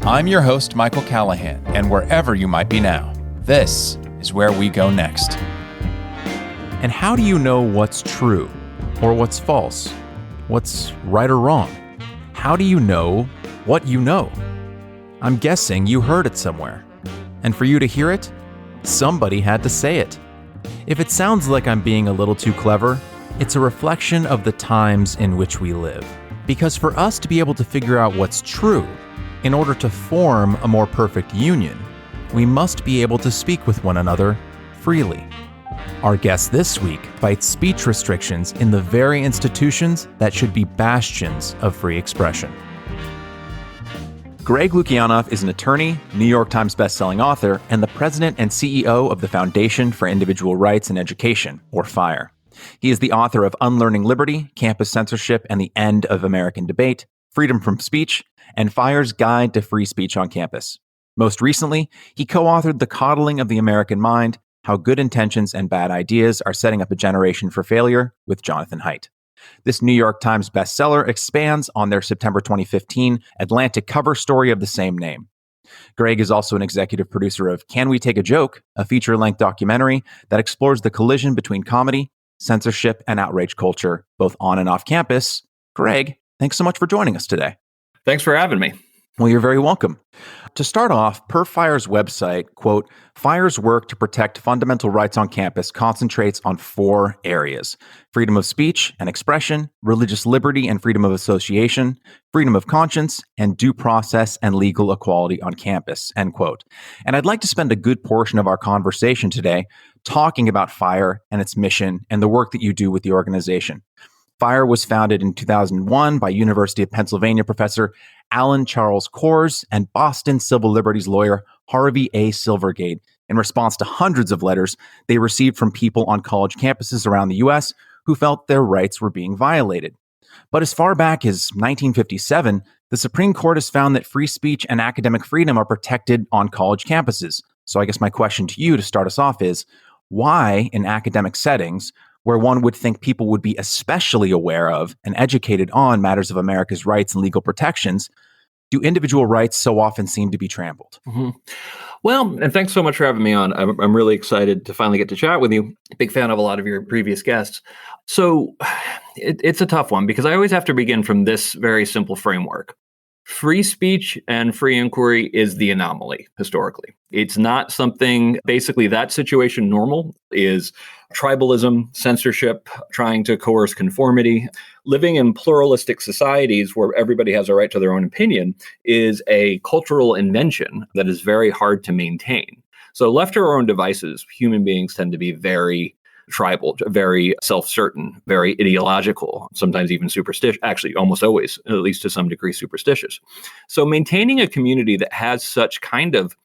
I'm your host, Michael Callahan, and wherever you might be now, this is where we go next. And how do you know what's true or what's false? What's right or wrong? How do you know what you know? I'm guessing you heard it somewhere. And for you to hear it, somebody had to say it. If it sounds like I'm being a little too clever, it's a reflection of the times in which we live. Because for us to be able to figure out what's true, in order to form a more perfect union, we must be able to speak with one another freely. Our guest this week fights speech restrictions in the very institutions that should be bastions of free expression. Greg Lukianoff is an attorney, New York Times bestselling author, and the president and CEO of the Foundation for Individual Rights in Education, or FIRE. He is the author of Unlearning Liberty, Campus Censorship, and the End of American Debate, Freedom from Speech, and FIRE's Guide to Free Speech on Campus. Most recently, he co-authored The Coddling of the American Mind, How Good Intentions and Bad Ideas Are Setting Up a Generation for Failure with Jonathan Haidt. This New York Times bestseller expands on their September 2015 Atlantic cover story of the same name. Greg is also an executive producer of Can We Take a Joke?, a feature-length documentary that explores the collision between comedy, censorship, and outrage culture, both on and off campus. Greg, thanks so much for joining us today. Thanks for having me. Well, you're very welcome. To start off, per FIRE's website, quote, FIRE's work to protect fundamental rights on campus concentrates on 4 areas: freedom of speech and expression, religious liberty and freedom of association, freedom of conscience, and due process and legal equality on campus, end quote. And I'd like to spend a good portion of our conversation today talking about FIRE and its mission and the work that you do with the organization. FIRE was founded in 2001 by University of Pennsylvania professor Alan Charles Kors and Boston civil liberties lawyer Harvey A. Silvergate in response to hundreds of letters they received from people on college campuses around the U.S. who felt their rights were being violated. But as far back as 1957, the Supreme Court has found that free speech and academic freedom are protected on college campuses. So I guess my question to you to start us off is, why in academic settings, where one would think people would be especially aware of and educated on matters of America's rights and legal protections, do individual rights so often seem to be trampled? Mm-hmm. Well, and thanks so much for having me on. I'm really excited to finally get to chat with you. Big fan of a lot of your previous guests. So it's a tough one because I always have to begin from this very simple framework. Free speech and free inquiry is the anomaly historically. It's not something, basically that situation normal is tribalism, censorship, trying to coerce conformity. Living in pluralistic societies where everybody has a right to their own opinion is a cultural invention that is very hard to maintain. So left to our own devices, human beings tend to be very tribal, very self-certain, very ideological, sometimes even superstitious, actually almost always, at least to some degree, superstitious. So maintaining a community that has such kind of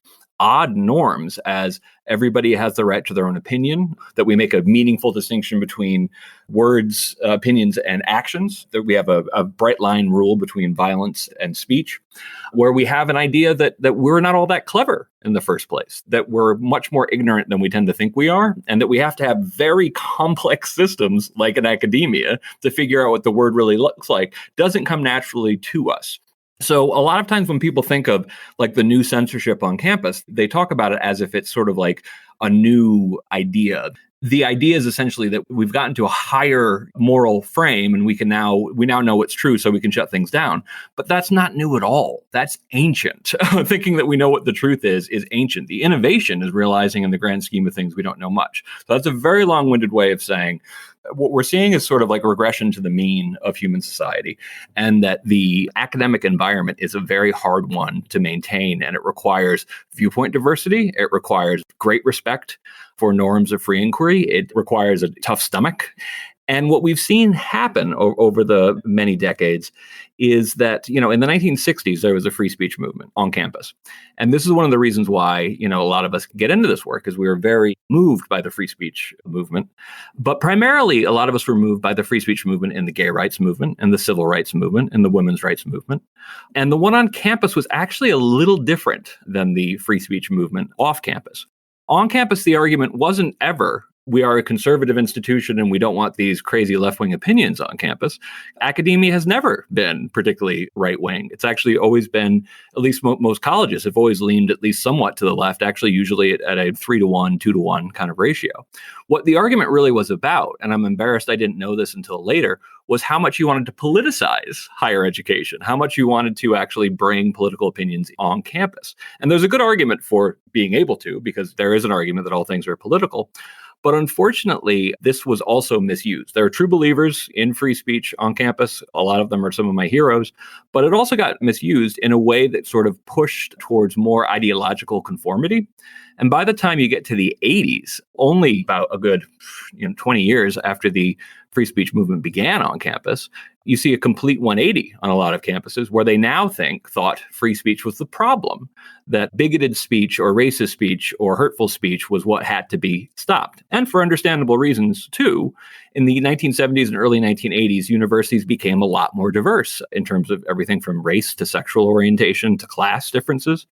odd norms as everybody has the right to their own opinion, that we make a meaningful distinction between words, opinions, and actions, that we have a bright line rule between violence and speech, where we have an idea that we're not all that clever in the first place, that we're much more ignorant than we tend to think we are, and that we have to have very complex systems like in academia to figure out what the word really looks like, doesn't come naturally to us. So a lot of times when people think of like the new censorship on campus, they talk about it as if it's sort of like a new idea. The idea is essentially that we've gotten to a higher moral frame and we now know what's true, so we can shut things down. But that's not new at all. That's ancient. Thinking that we know what the truth is ancient. The innovation is realizing in the grand scheme of things we don't know much. So that's a very long-winded way of saying what we're seeing is sort of like a regression to the mean of human society, and that the academic environment is a very hard one to maintain, and it requires viewpoint diversity. It requires great respect for norms of free inquiry. It requires a tough stomach. And what we've seen happen over the many decades is that, in the 1960s, there was a free speech movement on campus. And this is one of the reasons why, a lot of us get into this work, is we were very moved by the free speech movement. But primarily, a lot of us were moved by the free speech movement in the gay rights movement and the civil rights movement and the women's rights movement. And the one on campus was actually a little different than the free speech movement off campus. On campus, the argument wasn't ever we are a conservative institution and we don't want these crazy left-wing opinions on campus. Academia has never been particularly right-wing. It's actually always been, at least most colleges have always leaned at least somewhat to the left, actually usually at a 3-to-1, 2-to-1 kind of ratio. What the argument really was about, and I'm embarrassed I didn't know this until later, was how much you wanted to politicize higher education, how much you wanted to actually bring political opinions on campus. And there's a good argument for being able to, because there is an argument that all things are political. But unfortunately, this was also misused. There are true believers in free speech on campus. A lot of them are some of my heroes. But it also got misused in a way that sort of pushed towards more ideological conformity. And by the time you get to the 80s, only about a good 20 years after the free speech movement began on campus, you see a complete 180 on a lot of campuses where they now thought free speech was the problem, that bigoted speech or racist speech or hurtful speech was what had to be stopped. And for understandable reasons, too. In the 1970s and early 1980s, universities became a lot more diverse in terms of everything from race to sexual orientation to class differences.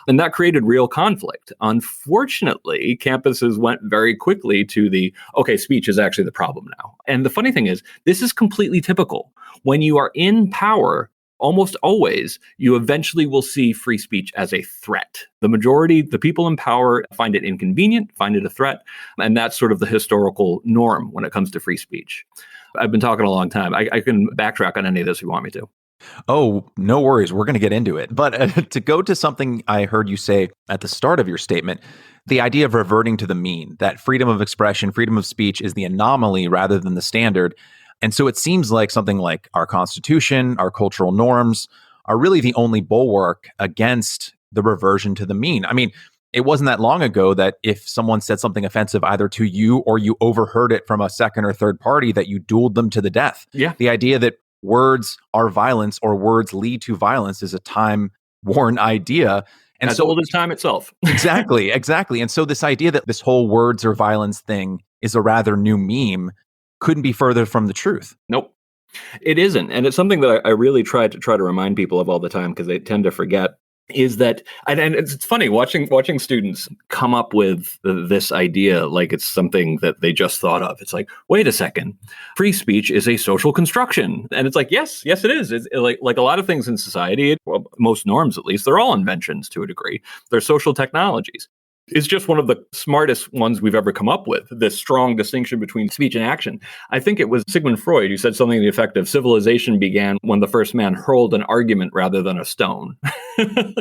And that created real conflict. Unfortunately, campuses went very quickly to speech is actually the problem now. And the funny thing is, this is completely typical. When you are in power, almost always, you eventually will see free speech as a threat. The majority, the people in power, find it inconvenient, find it a threat. And that's sort of the historical norm when it comes to free speech. I've been talking a long time. I can backtrack on any of this if you want me to. Oh, no worries. We're going to get into it. But to go to something I heard you say at the start of your statement, the idea of reverting to the mean, that freedom of expression, freedom of speech is the anomaly rather than the standard. And so it seems like something like our Constitution, our cultural norms are really the only bulwark against the reversion to the mean. I mean, it wasn't that long ago that if someone said something offensive either to you or you overheard it from a second or third party, that you dueled them to the death. Yeah. The idea that words are violence or words lead to violence is a time-worn idea. And as old as time itself. Exactly. And so this idea that this whole words or violence thing is a rather new meme couldn't be further from the truth. Nope. It isn't. And it's something that I really try to remind people of all the time because they tend to forget. Is that, and it's funny watching students come up with this idea like it's something that they just thought of. It's like, wait a second, free speech is a social construction, and it's like, yes, it is. It's like a lot of things in society, well, most norms at least, they're all inventions to a degree. They're social technologies. It's just one of the smartest ones we've ever come up with, this strong distinction between speech and action. I think it was Sigmund Freud who said something to the effect of civilization began when the first man hurled an argument rather than a stone.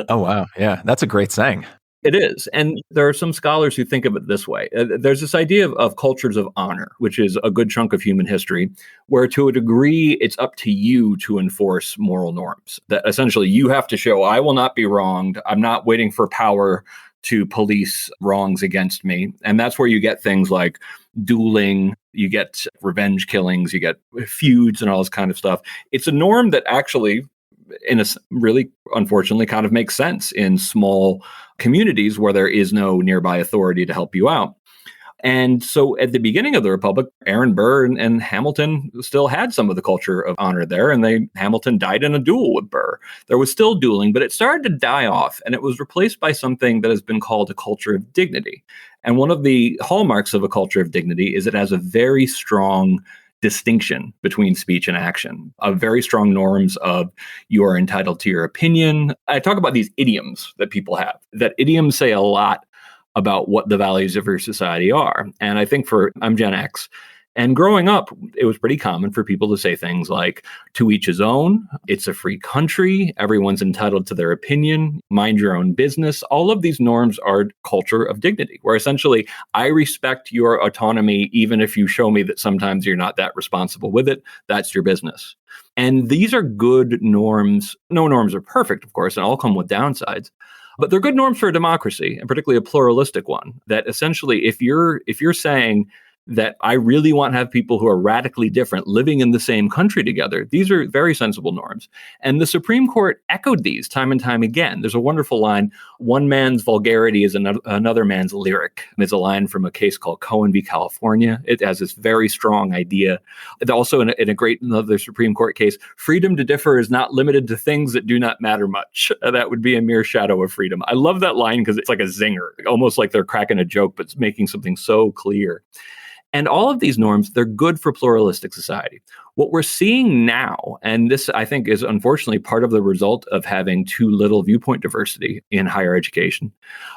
Oh, wow. Yeah, that's a great saying. It is. And there are some scholars who think of it this way. There's this idea of cultures of honor, which is a good chunk of human history, where to a degree, it's up to you to enforce moral norms. That essentially you have to show, I will not be wronged. I'm not waiting for power to police wrongs against me. And that's where you get things like dueling, you get revenge killings, you get feuds and all this kind of stuff. It's a norm that actually, in a really, unfortunately, kind of makes sense in small communities where there is no nearby authority to help you out. And so at the beginning of the Republic, Aaron Burr and Hamilton still had some of the culture of honor there, and Hamilton died in a duel with Burr. There was still dueling, but it started to die off, and it was replaced by something that has been called a culture of dignity. And one of the hallmarks of a culture of dignity is it has a very strong distinction between speech and action, of very strong norms of you are entitled to your opinion. I talk about these idioms that people have, that idioms say a lot about what the values of your society are. And I think I'm Gen X, and growing up, it was pretty common for people to say things like, to each his own, it's a free country, everyone's entitled to their opinion, mind your own business. All of these norms are culture of dignity, where essentially, I respect your autonomy, even if you show me that sometimes you're not that responsible with it, that's your business. And these are good norms. No norms are perfect, of course, and all come with downsides. But they're good norms for a democracy, and particularly a pluralistic one, that essentially if you're saying that I really want to have people who are radically different living in the same country together. These are very sensible norms. And the Supreme Court echoed these time and time again. There's a wonderful line, one man's vulgarity is another man's lyric. And it's a line from a case called Cohen v. California. It has this very strong idea. And also in another Supreme Court case, freedom to differ is not limited to things that do not matter much. That would be a mere shadow of freedom. I love that line because it's like a zinger, almost like they're cracking a joke, but it's making something so clear. And all of these norms, they're good for pluralistic society. What we're seeing now, and this I think is unfortunately part of the result of having too little viewpoint diversity in higher education,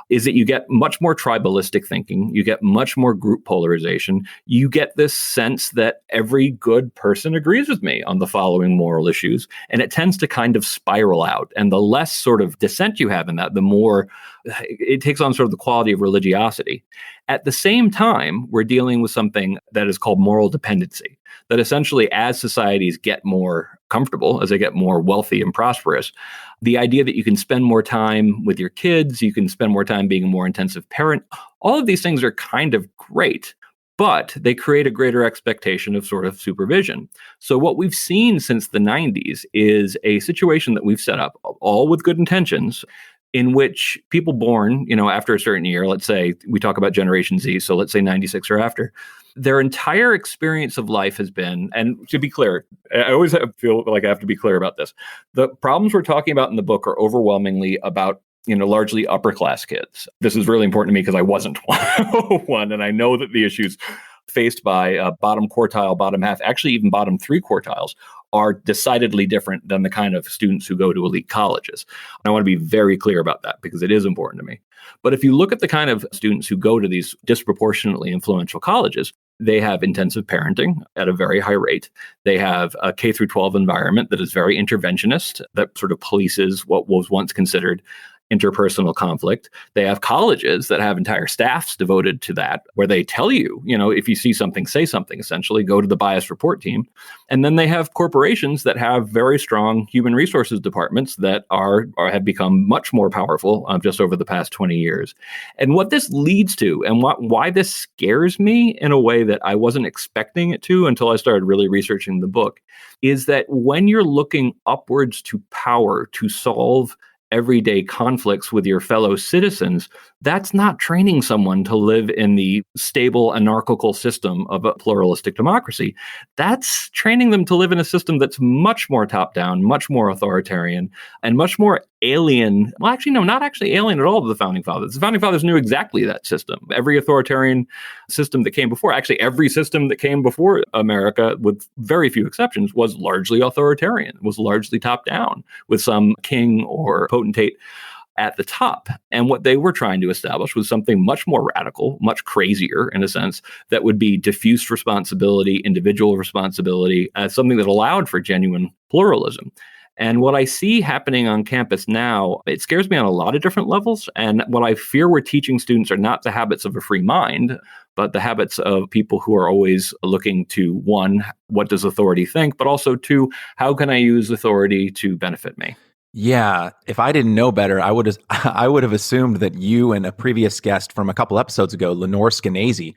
is that you get much more tribalistic thinking, you get much more group polarization, you get this sense that every good person agrees with me on the following moral issues, and it tends to kind of spiral out. And the less sort of dissent you have in that, the more it takes on sort of the quality of religiosity. At the same time, we're dealing with something that is called moral dependency, that essentially as societies get more comfortable, as they get more wealthy and prosperous, the idea that you can spend more time with your kids, you can spend more time being a more intensive parent, all of these things are kind of great, but they create a greater expectation of sort of supervision. So what we've seen since the 90s is a situation that we've set up, all with good intentions, in which people born, after a certain year, let's say we talk about Generation Z, so let's say 96 or after, their entire experience of life has been, and to be clear, I always feel like I have to be clear about this. The problems we're talking about in the book are overwhelmingly about largely upper class kids. This is really important to me because I wasn't one, and I know that the issues faced by bottom quartile, bottom half, actually even bottom three quartiles are decidedly different than the kind of students who go to elite colleges. And I want to be very clear about that because it is important to me. But if you look at the kind of students who go to these disproportionately influential colleges, they have intensive parenting at a very high rate. They have a K through 12 environment that is very interventionist, that sort of polices what was once considered interpersonal conflict. They have colleges that have entire staffs devoted to that, where they tell you, if you see something, say something, essentially, go to the bias report team. And then they have corporations that have very strong human resources departments that have become much more powerful just over the past 20 years. And what this leads to, and why this scares me in a way that I wasn't expecting it to until I started really researching the book, is that when you're looking upwards to power to solve everyday conflicts with your fellow citizens, that's not training someone to live in the stable anarchical system of a pluralistic democracy. That's training them to live in a system that's much more top-down, much more authoritarian, and much more alien. Well, actually, no, not actually alien at all to the Founding Fathers. The Founding Fathers knew exactly that system. Every authoritarian system that came before, actually every system that came before America, with very few exceptions, was largely authoritarian, was largely top-down, with some king or potentate at the top. And what they were trying to establish was something much more radical, much crazier in a sense, that would be diffuse responsibility, individual responsibility, as something that allowed for genuine pluralism. And what I see happening on campus now, it scares me on a lot of different levels. And what I fear we're teaching students are not the habits of a free mind, but the habits of people who are always looking to, one, what does authority think? But also, two, how can I use authority to benefit me? Yeah, if I didn't know better, I would have assumed that you and a previous guest from a couple episodes ago, Lenore Skenazy,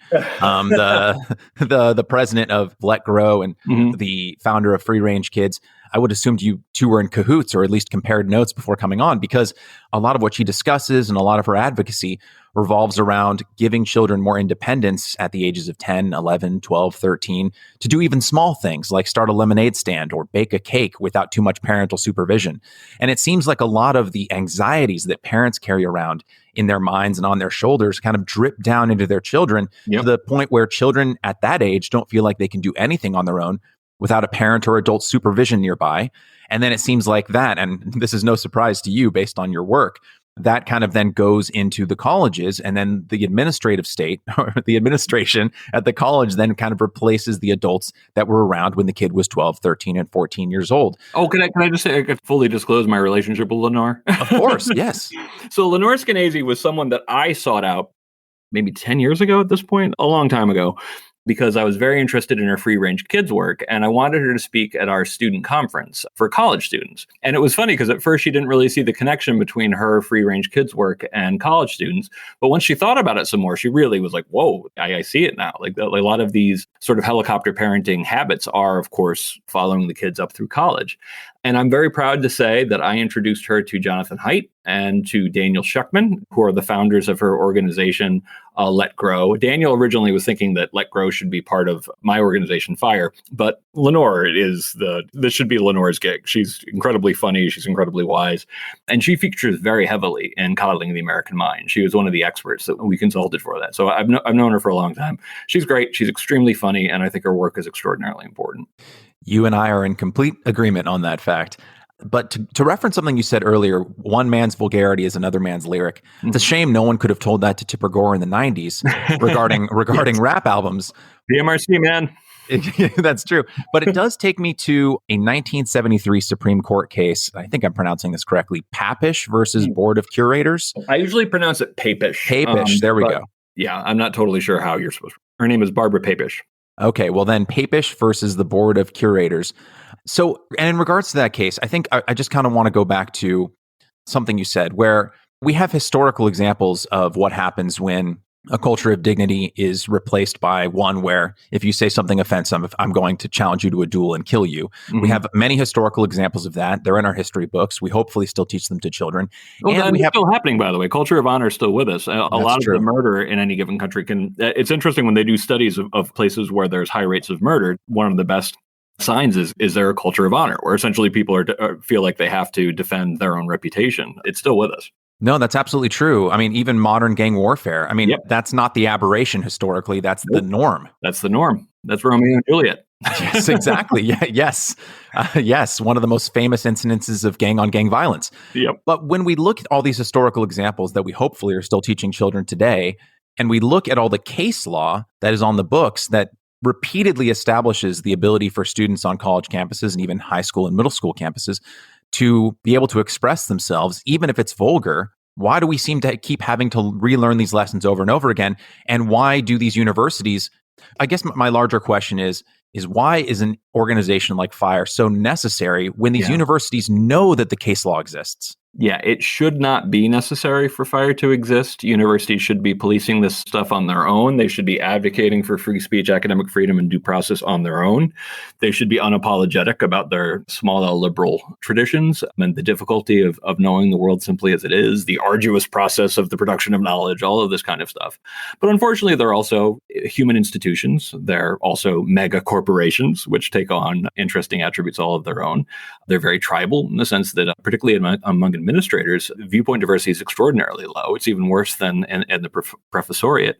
the president of Let Grow and the founder of Free Range Kids, I would have assumed you two were in cahoots or at least compared notes before coming on, because a lot of what she discusses and a lot of her advocacy revolves around giving children more independence at the ages of 10, 11, 12, 13 to do even small things like start a lemonade stand or bake a cake without too much parental supervision. And it seems like a lot of the anxieties that parents carry around in their minds and on their shoulders kind of drip down into their children to the point where children at that age don't feel like they can do anything on their own without a parent or adult supervision nearby. And then it seems like that, and this is no surprise to you based on your work, that kind of then goes into the colleges, and then the administrative state or the administration at the college then kind of replaces the adults that were around when the kid was 12, 13, and 14 years old. Oh, can I just say, I could fully disclose my relationship with Lenore? Of course, yes. So Lenore Skenazy was someone that I sought out maybe 10 years ago at this point, a long time ago, because I was very interested in her free range kids work, and I wanted her to speak at our student conference for college students. And it was funny because at first she didn't really see the connection between her free range kids work and college students. But once she thought about it some more, she really was like, whoa, I see it now. Like a lot of these sort of helicopter parenting habits are, of course, following the kids up through college. And I'm very proud to say that I introduced her to Jonathan Haidt and to Daniel Shuckman, who are the founders of her organization, Let Grow. Daniel originally was thinking that Let Grow should be part of my organization, FIRE, but Lenore this should be Lenore's gig. She's incredibly funny. She's incredibly wise. And she features very heavily in Coddling the American Mind. She was one of the experts that we consulted for that. So I've known her for a long time. She's great. She's extremely funny. And I think her work is extraordinarily important. You and I are in complete agreement on that fact. But to reference something you said earlier, one man's vulgarity is another man's lyric. It's a shame no one could have told that to Tipper Gore in the 90s regarding yes. rap albums. The MRC, man. That's true. But it does take me to a 1973 Supreme Court case. I think I'm pronouncing this correctly. Papish versus Board of Curators. I usually pronounce it Papish. Papish. There we go. Yeah, I'm not totally sure how you're supposed to. Her name is Barbara Papish. Okay, well then Papish versus the Board of Curators. So, and in regards to that case, I think I just kind of want to go back to something you said, where we have historical examples of what happens when a culture of dignity is replaced by one where if you say something offensive, I'm going to challenge you to a duel and kill you. Mm-hmm. We have many historical examples of that. They're in our history books. We hopefully still teach them to children. Well, and it's still happening, by the way. Culture of honor is still with us. A lot of the murder in any given country it's interesting when they do studies of places where there's high rates of murder. One of the best signs is there a culture of honor where essentially people feel like they have to defend their own reputation. It's still with us. No, that's absolutely true. I mean, even modern gang warfare. I mean, That's not the aberration historically. That's the norm. That's the norm. That's Romeo and Juliet. Yes, exactly. Yes. Yes. One of the most famous incidences of gang-on-gang violence. Yep. But when we look at all these historical examples that we hopefully are still teaching children today, and we look at all the case law that is on the books that repeatedly establishes the ability for students on college campuses and even high school and middle school campuses to be able to express themselves, even if it's vulgar, why do we seem to keep having to relearn these lessons over and over again? And why do these universities, I guess my larger question is why is an organization like FIRE so necessary when these universities know that the case law exists? Yeah, it should not be necessary for FIRE to exist. Universities should be policing this stuff on their own. They should be advocating for free speech, academic freedom, and due process on their own. They should be unapologetic about their small L liberal traditions and the difficulty of knowing the world simply as it is, the arduous process of the production of knowledge, all of this kind of stuff. But unfortunately, they're also human institutions. They're also mega corporations, which take on interesting attributes all of their own. They're very tribal in the sense that, particularly among administrators, viewpoint diversity is extraordinarily low. It's even worse than in the professoriate.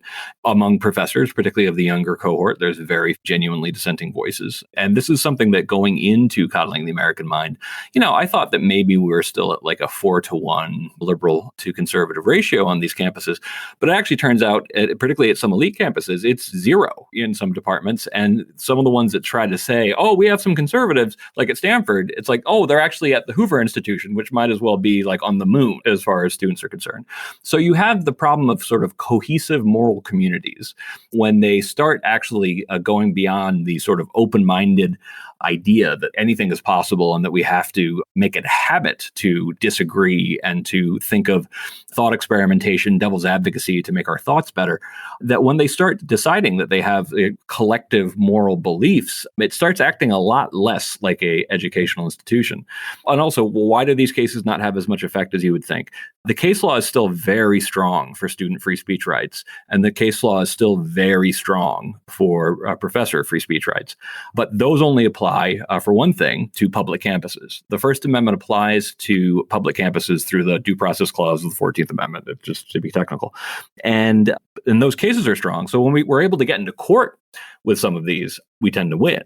Among professors, particularly of the younger cohort, there's very genuinely dissenting voices. And this is something that going into Coddling the American Mind, I thought that maybe we were still at like a 4-to-1 liberal to conservative ratio on these campuses. But it actually turns out, particularly at some elite campuses, it's 0 in some departments. And some of the ones that try to say, oh, we have some conservatives, like at Stanford, it's like, oh, they're actually at the Hoover Institution, which might as well be like on the moon as far as students are concerned. So you have the problem of sort of cohesive moral communities when they start actually going beyond the sort of open-minded idea that anything is possible and that we have to make it a habit to disagree and to think of thought experimentation, devil's advocacy to make our thoughts better, that when they start deciding that they have collective moral beliefs, it starts acting a lot less like a educational institution. And also, why do these cases not have as much effect as you would think? The case law is still very strong for student free speech rights, and the case law is still very strong for professor free speech rights. But those only apply, for one thing, to public campuses. The First Amendment applies to public campuses through the Due Process Clause of the 14th Amendment, just to be technical. And those cases are strong. So when we're able to get into court with some of these, we tend to win.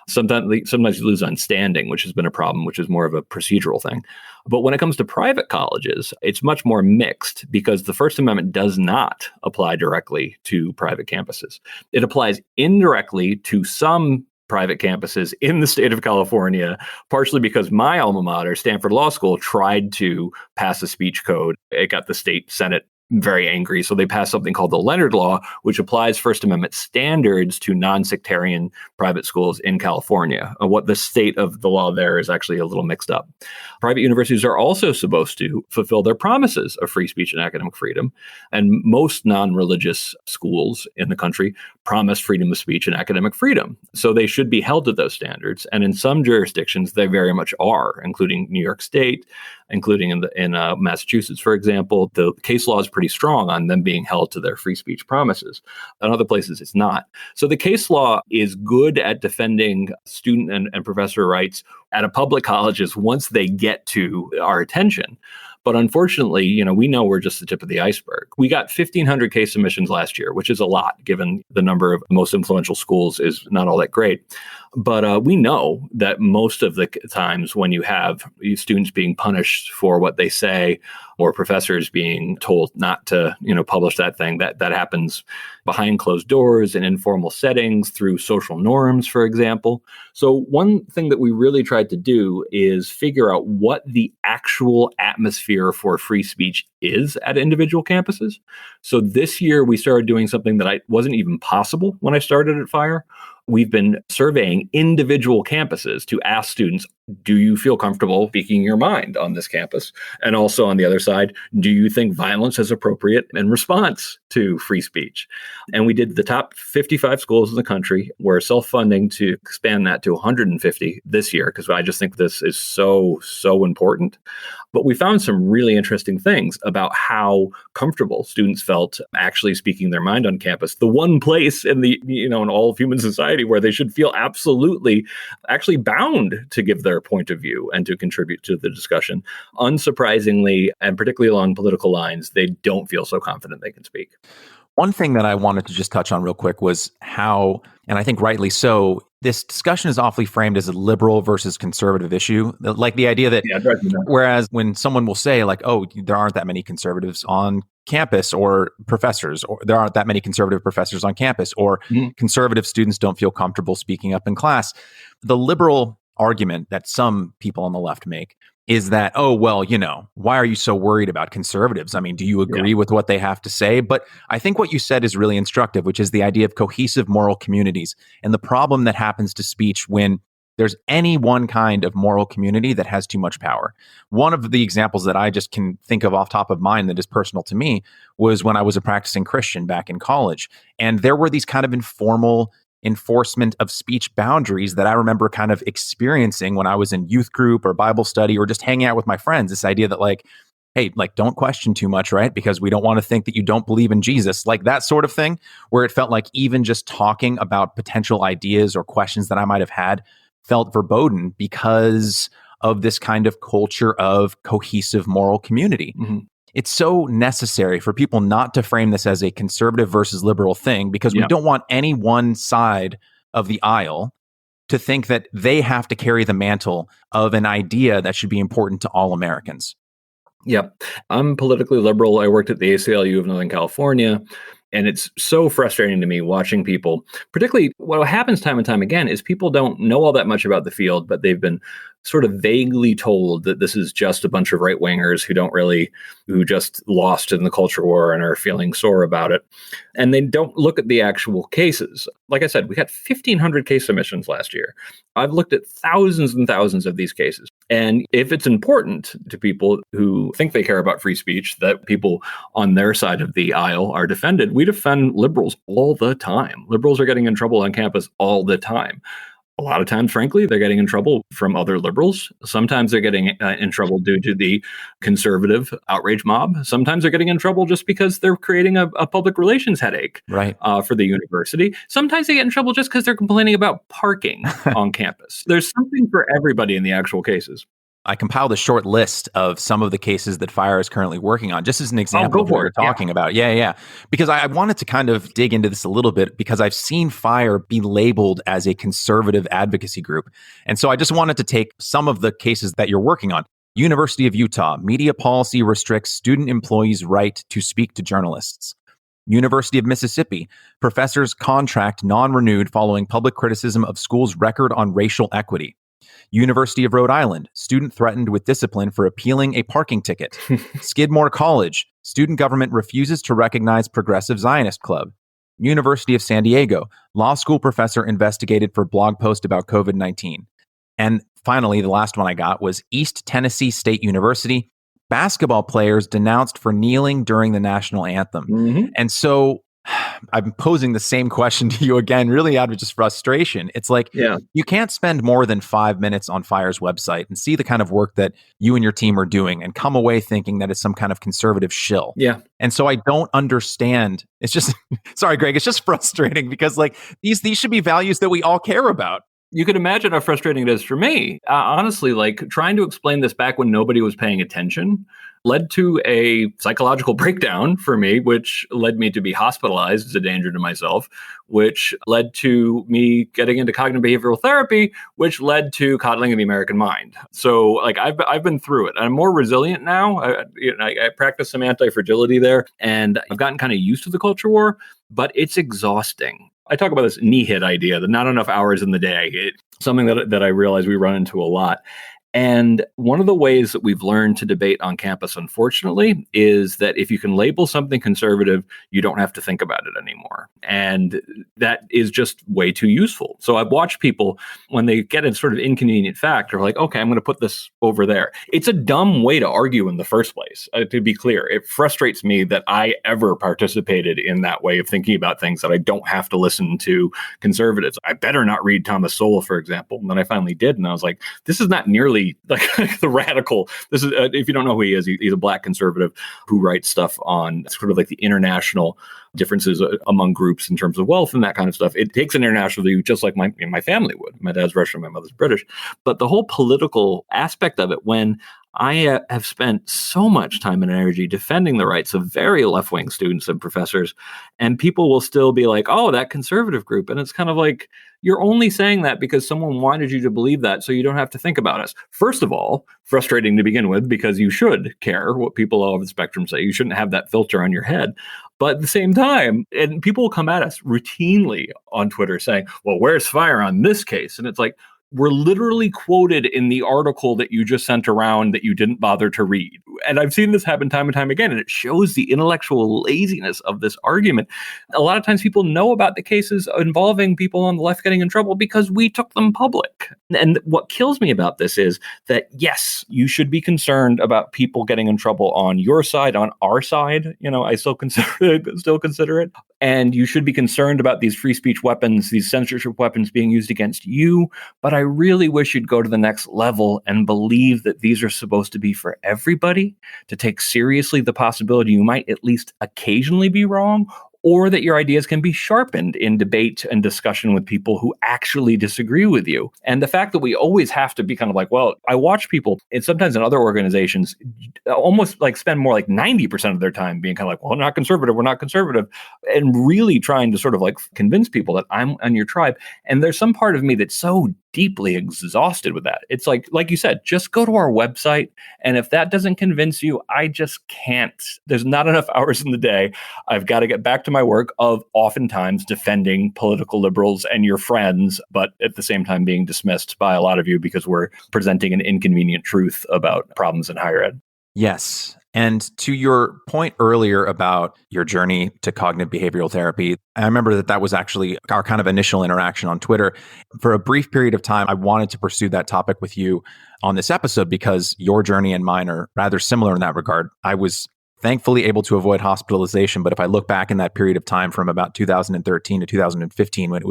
Sometimes you lose on standing, which has been a problem, which is more of a procedural thing. But when it comes to private colleges, it's much more mixed because the First Amendment does not apply directly to private campuses. It applies indirectly to some private campuses in the state of California, partially because my alma mater, Stanford Law School, tried to pass a speech code. It got the state Senate very angry. So they passed something called the Leonard Law, which applies First Amendment standards to non-sectarian private schools in California. What the state of the law there is actually a little mixed up. Private universities are also supposed to fulfill their promises of free speech and academic freedom. And most non-religious schools in the country promise freedom of speech and academic freedom. So they should be held to those standards. And in some jurisdictions, they very much are, including New York State, including in Massachusetts, for example. The case law is pretty strong on them being held to their free speech promises. In other places, it's not. So the case law is good at defending student and professor rights at a public colleges once they get to our attention. But unfortunately, we know we're just the tip of the iceberg. We got 1,500 case submissions last year, which is a lot, given the number of most influential schools is not all that great. But we know that most of the times when you have students being punished for what they say, or professors being told not to, publish that thing, that happens behind closed doors in informal settings through social norms, for example. So one thing that we really tried to do is figure out what the actual atmosphere for free speech is at individual campuses. So this year we started doing something that wasn't even possible when I started at FIRE. We've been surveying individual campuses to ask students, do you feel comfortable speaking your mind on this campus? And also on the other side, do you think violence is appropriate in response to free speech? And we did the top 55 schools in the country. We're self-funding to expand that to 150 this year, because I just think this is so important. But we found some really interesting things about how comfortable students felt actually speaking their mind on campus. The one place in in all of human society where they should feel absolutely actually bound to give their point of view and to contribute to the discussion. Unsurprisingly, and particularly along political lines, they don't feel so confident they can speak. One thing that I wanted to just touch on real quick was how, and I think rightly so, this discussion is awfully framed as a liberal versus conservative issue. Like the idea that, whereas when someone will say like, oh, there aren't that many conservatives on campus, or professors, or there aren't that many conservative professors on campus, or conservative students don't feel comfortable speaking up in class. The liberal argument that some people on the left make is that, oh, well, why are you so worried about conservatives? I mean, do you agree with what they have to say? But I think what you said is really instructive, which is the idea of cohesive moral communities and the problem that happens to speech when there's any one kind of moral community that has too much power. One of the examples that I just can think of off top of mind that is personal to me was when I was a practicing Christian back in college. And there were these kind of informal enforcement of speech boundaries that I remember kind of experiencing when I was in youth group or Bible study or just hanging out with my friends. This idea that like, hey, like don't question too much, right? Because we don't want to think that you don't believe in Jesus, like that sort of thing, where it felt like even just talking about potential ideas or questions that I might have had felt verboten because of this kind of culture of cohesive moral community. Mm-hmm. It's so necessary for people not to frame this as a conservative versus liberal thing, because we don't want any one side of the aisle to think that they have to carry the mantle of an idea that should be important to all Americans. Yep. I'm politically liberal. I worked at the ACLU of Northern California. And it's so frustrating to me watching people, particularly what happens time and time again is people don't know all that much about the field, but they've been sort of vaguely told that this is just a bunch of right wingers who just lost in the culture war and are feeling sore about it. And they don't look at the actual cases. Like I said, we got 1,500 case submissions last year. I've looked at thousands and thousands of these cases. And if it's important to people who think they care about free speech, that people on their side of the aisle are defended, we defend liberals all the time. Liberals are getting in trouble on campus all the time. A lot of times, frankly, they're getting in trouble from other liberals. Sometimes they're getting in trouble due to the conservative outrage mob. Sometimes they're getting in trouble just because they're creating a public relations headache for the university. Sometimes they get in trouble just because they're complaining about parking on campus. There's something for everybody in the actual cases. I compiled a short list of some of the cases that FIRE is currently working on, just as an example of what we're talking about. Yeah. Because I wanted to kind of dig into this a little bit, because I've seen FIRE be labeled as a conservative advocacy group. And so I just wanted to take some of the cases that you're working on. University of Utah, media policy restricts student employees' right to speak to journalists. University of Mississippi, professors' contract non-renewed following public criticism of school's record on racial equity. University of Rhode Island, student threatened with discipline for appealing a parking ticket. Skidmore College, Student government refuses to recognize Progressive Zionist Club. University of San Diego, law school professor investigated for blog post about COVID-19. And finally, the last one I got was East Tennessee State University. Basketball players denounced for kneeling during the national anthem. Mm-hmm. And so I'm posing the same question to you again, really out of just frustration. It's like, you can't spend more than 5 minutes on FIRE's website and see the kind of work that you and your team are doing and come away thinking that it's some kind of conservative shill. Yeah. And so I don't understand. It's just, sorry, Greg, it's just frustrating because like these should be values that we all care about. You could imagine how frustrating it is for me. Honestly, like trying to explain this back when nobody was paying attention led to a psychological breakdown for me, which led me to be hospitalized as a danger to myself, which led to me getting into cognitive behavioral therapy, which led to coddling of the American mind. So like I've been through it. I'm more resilient now. I practice some anti-fragility there, and I've gotten kind of used to the culture war, but it's exhausting. I talk about this knee hit idea, that not enough hours in the day. It's something that I realize we run into a lot. And one of the ways that we've learned to debate on campus, unfortunately, is that if you can label something conservative, you don't have to think about it anymore. And that is just way too useful. So I've watched people, when they get a sort of inconvenient fact, are like, okay, I'm going to put this over there. It's a dumb way to argue in the first place, to be clear. It frustrates me that I ever participated in that way of thinking about things, that I don't have to listen to conservatives. I better not read Thomas Sowell, for example. And then I finally did. And I was like, this is not nearly like the radical. This is, if you don't know who he is, he's a black conservative who writes stuff on sort of like the international differences among groups in terms of wealth and that kind of stuff. It takes an international view, just like my family would. My dad's Russian, my mother's British. But the whole political aspect of it, when I have spent so much time and energy defending the rights of very left-wing students and professors, and people will still be like, oh, that conservative group. And it's kind of like, you're only saying that because someone wanted you to believe that, so you don't have to think about us. First of all, frustrating to begin with, because you should care what people all over the spectrum say. You shouldn't have that filter on your head. But at the same time, and people will come at us routinely on Twitter saying, well, where's FIRE on this case? And it's like, we're literally quoted in the article that you just sent around that you didn't bother to read. And I've seen this happen time and time again, and it shows the intellectual laziness of this argument. A lot of times people know about the cases involving people on the left getting in trouble because we took them public. And what kills me about this is that, yes, you should be concerned about people getting in trouble on your side, on our side. You know, I still consider it. And you should be concerned about these free speech weapons, these censorship weapons being used against you. But I really wish you'd go to the next level and believe that these are supposed to be for everybody, to take seriously the possibility you might at least occasionally be wrong, or that your ideas can be sharpened in debate and discussion with people who actually disagree with you. And the fact that we always have to be kind of like, well, I watch people, and sometimes in other organizations, almost like spend more like 90% of their time being kind of like, well, we're not conservative, and really trying to sort of like convince people that I'm on your tribe. And there's some part of me that's so deeply exhausted with that. It's like you said, just go to our website. And if that doesn't convince you, I just can't. There's not enough hours in the day. I've got to get back to my work of oftentimes defending political liberals and your friends, but at the same time being dismissed by a lot of you because we're presenting an inconvenient truth about problems in higher ed. Yes. And to your point earlier about your journey to cognitive behavioral therapy, I remember that was actually our kind of initial interaction on Twitter. For a brief period of time, I wanted to pursue that topic with you on this episode because your journey and mine are rather similar in that regard. I was thankfully able to avoid hospitalization, but if I look back in that period of time from about 2013 to 2015, when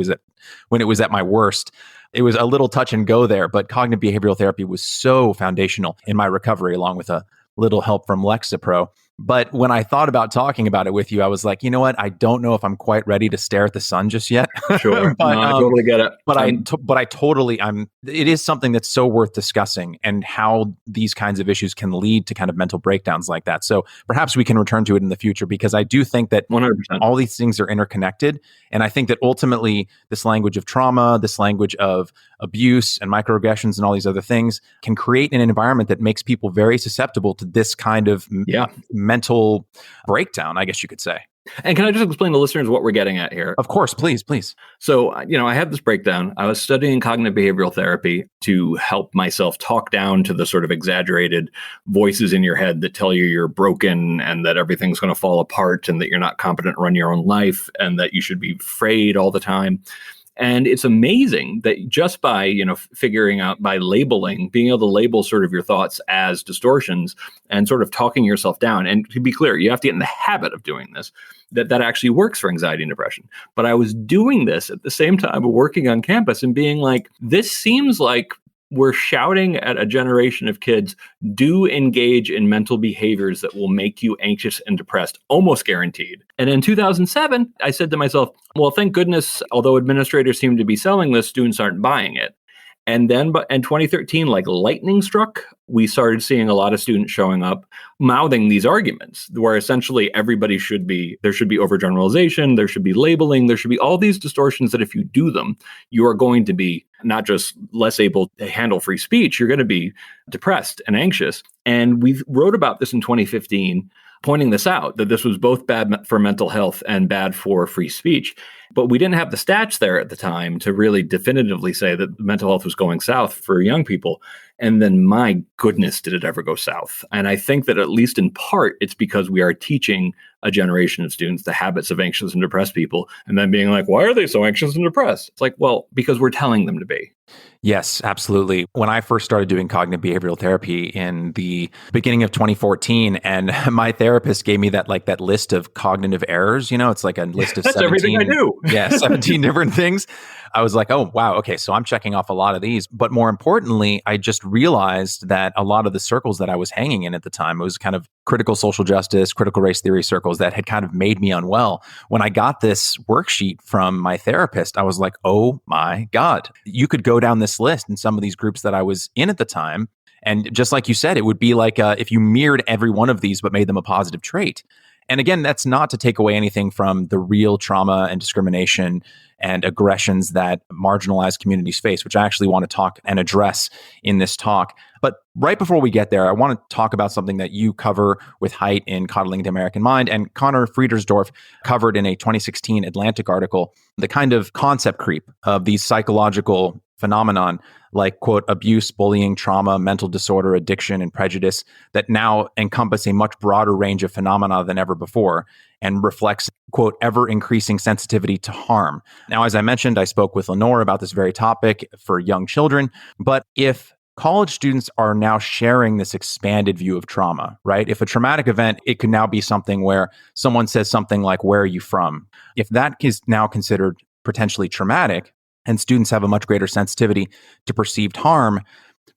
it was at my worst, it was a little touch and go there. But cognitive behavioral therapy was so foundational in my recovery, along with a little help from Lexapro. But when I thought about talking about it with you, I was like, you know what? I don't know if I'm quite ready to stare at the sun just yet. Sure. But, I totally get it. It is something that's so worth discussing, and how these kinds of issues can lead to kind of mental breakdowns like that. So perhaps we can return to it in the future, because I do think that 100%. all these things are interconnected. And I think that ultimately this language of trauma, this language of abuse and microaggressions and all these other things can create an environment that makes people very susceptible to this kind of mental breakdown, I guess you could say. And can I just explain to listeners what we're getting at here? Of course, please, please. So, I had this breakdown. I was studying cognitive behavioral therapy to help myself talk down to the sort of exaggerated voices in your head that tell you you're broken and that everything's going to fall apart and that you're not competent to run your own life and that you should be afraid all the time. And it's amazing that just by, figuring out, by labeling, being able to label sort of your thoughts as distortions and sort of talking yourself down. And to be clear, you have to get in the habit of doing this, that actually works for anxiety and depression. But I was doing this at the same time working on campus and being like, this seems like we're shouting at a generation of kids, do engage in mental behaviors that will make you anxious and depressed, almost guaranteed. And in 2007, I said to myself, well, thank goodness, although administrators seem to be selling this, students aren't buying it. And then in 2013, like lightning struck, we started seeing a lot of students showing up mouthing these arguments where essentially there should be overgeneralization, there should be labeling, there should be all these distortions that if you do them, you are going to be not just less able to handle free speech, you're going to be depressed and anxious. And we wrote about this in 2015, pointing this out, that this was both bad for mental health and bad for free speech. But we didn't have the stats there at the time to really definitively say that mental health was going south for young people. And then, my goodness, did it ever go south? And I think that at least in part, it's because we are teaching a generation of students the habits of anxious and depressed people, and then being like, why are they so anxious and depressed? It's like, well, because we're telling them to be. Yes, absolutely. When I first started doing cognitive behavioral therapy in the beginning of 2014, and my therapist gave me that list of cognitive errors, it's like a list of That's 17, everything I do. Yeah, 17 different things. I was like, oh, wow. Okay. So I'm checking off a lot of these. But more importantly, I just realized that a lot of the circles that I was hanging in at the time, it was kind of critical social justice, critical race theory circles that had kind of made me unwell. When I got this worksheet from my therapist, I was like, oh my God, you could go down this list in some of these groups that I was in at the time. And just like you said, it would be like if you mirrored every one of these, but made them a positive trait. And again, that's not to take away anything from the real trauma and discrimination and aggressions that marginalized communities face, which I actually want to talk and address in this talk. But right before we get there, I want to talk about something that you cover with Haidt in Coddling the American Mind, and Connor Friedersdorf covered in a 2016 Atlantic article, the kind of concept creep of these psychological phenomenon like, quote, abuse, bullying, trauma, mental disorder, addiction, and prejudice that now encompass a much broader range of phenomena than ever before and reflects, quote, ever increasing sensitivity to harm. Now, as I mentioned, I spoke with Lenore about this very topic for young children, but if college students are now sharing this expanded view of trauma, right? If a traumatic event, it could now be something where someone says something like, where are you from? If that is now considered potentially traumatic, and students have a much greater sensitivity to perceived harm,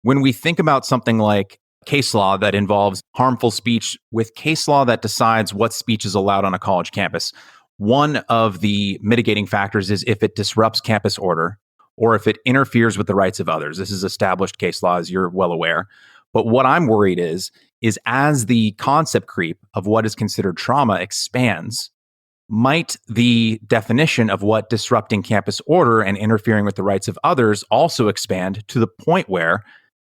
when we think about something like case law that involves harmful speech with case law that decides what speech is allowed on a college campus, one of the mitigating factors is if it disrupts campus order or if it interferes with the rights of others. This is established case law, as you're well aware. But what I'm worried is as the concept creep of what is considered trauma expands, might the definition of what disrupting campus order and interfering with the rights of others also expand to the point where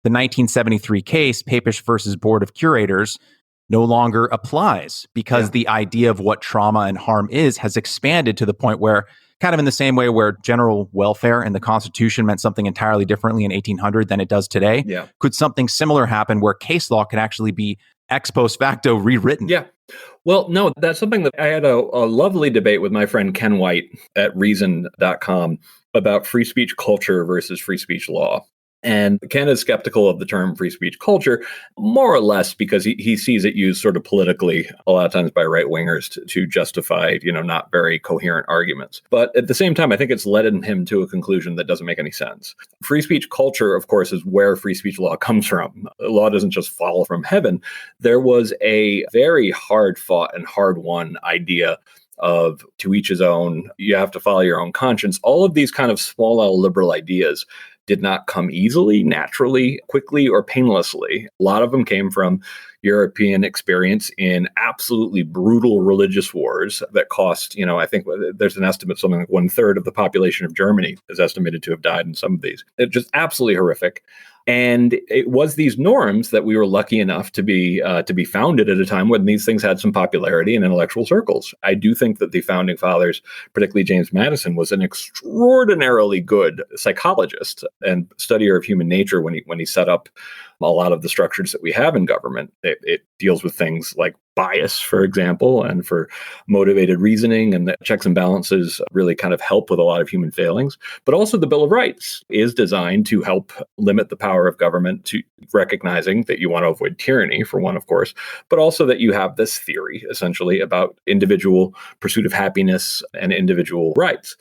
the 1973 case, Papish versus Board of Curators, no longer applies because the idea of what trauma and harm has expanded to the point where, kind of in the same way where general welfare in the Constitution meant something entirely differently in 1800 than it does today, could something similar happen where case law can actually be ex post facto rewritten? Yeah. Well, no, that's something that I had a lovely debate with my friend Ken White at reason.com about free speech culture versus free speech law. And Ken is skeptical of the term free speech culture, more or less because he sees it used sort of politically a lot of times by right wingers to justify, not very coherent arguments. But at the same time, I think it's led him to a conclusion that doesn't make any sense. Free speech culture, of course, is where free speech law comes from. Law doesn't just fall from heaven. There was a very hard fought and hard won idea of to each his own, you have to follow your own conscience. All of these kind of small L liberal ideas did not come easily, naturally, quickly, or painlessly. A lot of them came from European experience in absolutely brutal religious wars that cost, I think there's an estimate, something like 1/3 of the population of Germany is estimated to have died in some of these. It's just absolutely horrific. And it was these norms that we were lucky enough to be founded at a time when these things had some popularity in intellectual circles. I do think that the founding fathers, particularly James Madison, was an extraordinarily good psychologist and studier of human nature when he set up a lot of the structures that we have in government. It deals with things like bias, for example, and for motivated reasoning, and that checks and balances really kind of help with a lot of human failings. But also the Bill of Rights is designed to help limit the power of government, to recognizing that you want to avoid tyranny, for one, of course, but also that you have this theory, essentially, about individual pursuit of happiness and individual rights.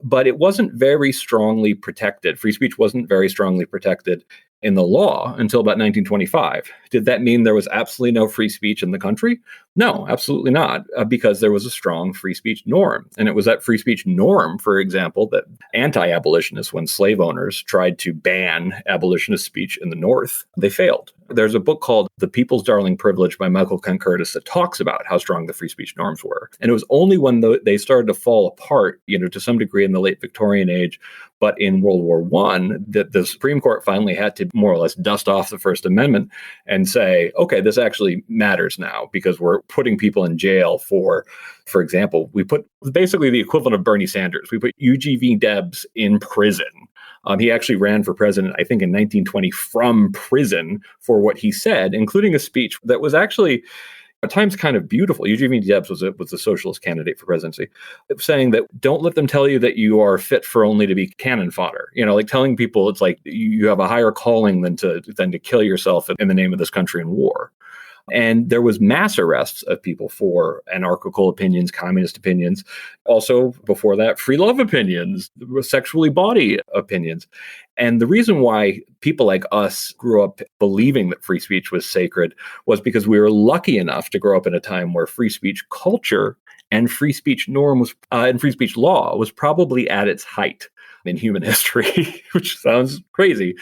But it wasn't very strongly protected. Free speech wasn't very strongly protected in the law until about 1925. Did that mean there was absolutely no free speech in the country? No, absolutely not, because there was a strong free speech norm. And it was that free speech norm, for example, that anti-abolitionists, when slave owners tried to ban abolitionist speech in the North, they failed. There's a book called The People's Darling Privilege by Michael Kent Curtis that talks about how strong the free speech norms were. And it was only when they started to fall apart, to some degree in the late Victorian age, but in World War I, that the Supreme Court finally had to more or less dust off the First Amendment and say, okay, this actually matters now, because we're putting people in jail for example, we put basically the equivalent of Bernie Sanders. We put UGV Debs in prison. He actually ran for president, I think, in 1920 from prison for what he said, including a speech that was actually at times kind of beautiful. Eugene Debs was a socialist candidate for presidency, saying that don't let them tell you that you are fit for only to be cannon fodder. Like telling people it's like you have a higher calling than to kill yourself in the name of this country in war. And there was mass arrests of people for anarchical opinions, communist opinions. Also, before that, free love opinions, sexually bawdy opinions. And the reason why people like us grew up believing that free speech was sacred was because we were lucky enough to grow up in a time where free speech culture and free speech norms and free speech law was probably at its height in human history, which sounds crazy,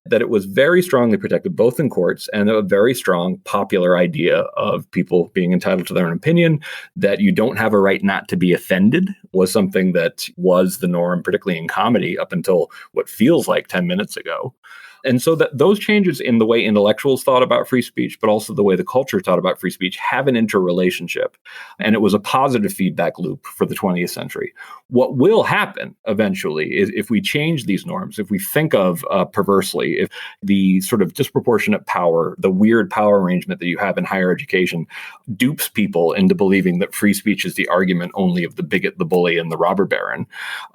that it was very strongly protected, both in courts, and a very strong popular idea of people being entitled to their own opinion, that you don't have a right not to be offended was something that was the norm, particularly in comedy, up until what feels like 10 minutes ago. And so that those changes in the way intellectuals thought about free speech, but also the way the culture thought about free speech, have an interrelationship. And it was a positive feedback loop for the 20th century. What will happen eventually is if we change these norms, if we think of perversely, if the sort of disproportionate power, the weird power arrangement that you have in higher education dupes people into believing that free speech is the argument only of the bigot, the bully, and the robber baron,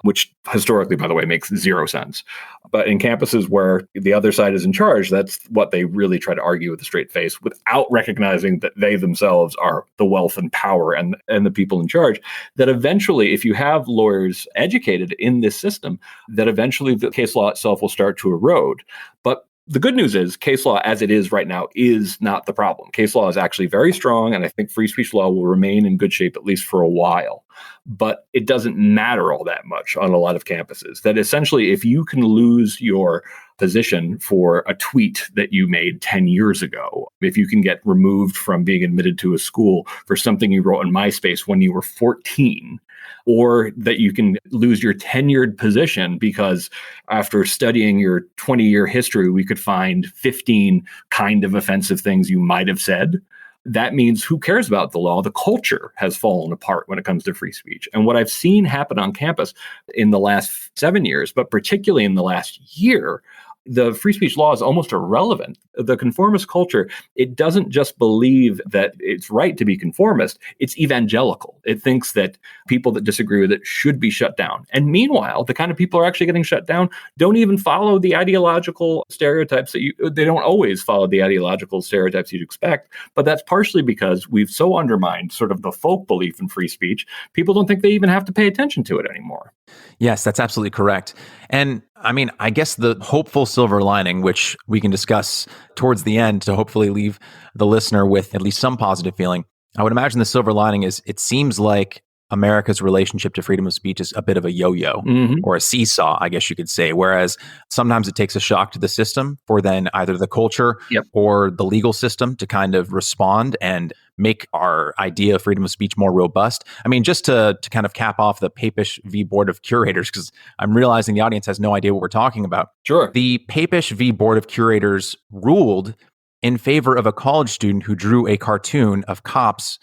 which historically, by the way, makes zero sense. But in campuses where the other side is in charge, that's what they really try to argue with a straight face without recognizing that they themselves are the wealth and power and the people in charge. That eventually, if you have lawyers educated in this system, that eventually the case law itself will start to erode. But the good news is case law as it is right now is not the problem. Case law is actually very strong, and I think free speech law will remain in good shape at least for a while. But it doesn't matter all that much on a lot of campuses. That essentially, if you can lose your position for a tweet that you made 10 years ago, if you can get removed from being admitted to a school for something you wrote on MySpace when you were 14, or that you can lose your tenured position because after studying your 20-year history, we could find 15 kind of offensive things you might have said. That means who cares about the law? The culture has fallen apart when it comes to free speech. And what I've seen happen on campus in the last 7 years, but particularly in the last year, the free speech law is almost irrelevant. The conformist culture, it doesn't just believe that it's right to be conformist, it's evangelical. It thinks that people that disagree with it should be shut down. And meanwhile, the kind of people who are actually getting shut down don't even follow the ideological stereotypes they don't always follow the ideological stereotypes you'd expect. But that's partially because we've so undermined sort of the folk belief in free speech, people don't think they even have to pay attention to it anymore. Yes, that's absolutely correct. And I mean, I guess the hopeful silver lining, which we can discuss towards the end to hopefully leave the listener with at least some positive feeling. I would imagine the silver lining is it seems like America's relationship to freedom of speech is a bit of a yo-yo or a seesaw, I guess you could say. Whereas sometimes it takes a shock to the system for then either the culture or the legal system to kind of respond and make our idea of freedom of speech more robust. I mean, just to kind of cap off the Papish v. Board of Curators, because I'm realizing the audience has no idea what we're talking about. Sure. The Papish v. Board of Curators ruled in favor of a college student who drew a cartoon of cops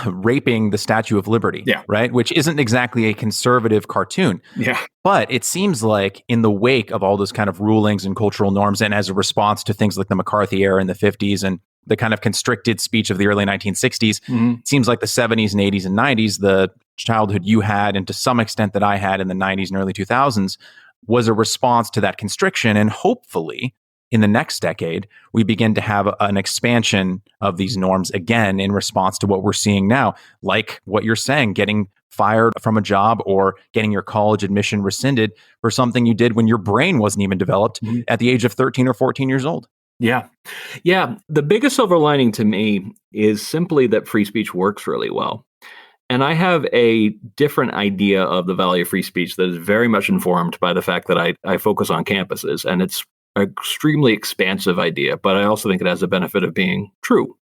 raping the Statue of Liberty, right? Which isn't exactly a conservative cartoon. Yeah. But it seems like in the wake of all those kind of rulings and cultural norms, and as a response to things like the McCarthy era in the 50s and the kind of constricted speech of the early 1960s, it seems like the 70s and 80s and 90s, the childhood you had, and to some extent that I had in the 90s and early 2000s, was a response to that constriction. And hopefully, in the next decade, we begin to have an expansion of these norms again in response to what we're seeing now, like what you're saying, getting fired from a job or getting your college admission rescinded for something you did when your brain wasn't even developed at the age of 13 or 14 years old. Yeah. Yeah. The biggest silver lining to me is simply that free speech works really well. And I have a different idea of the value of free speech that is very much informed by the fact that I focus on campuses, and it's an extremely expansive idea, but I also think it has the benefit of being true.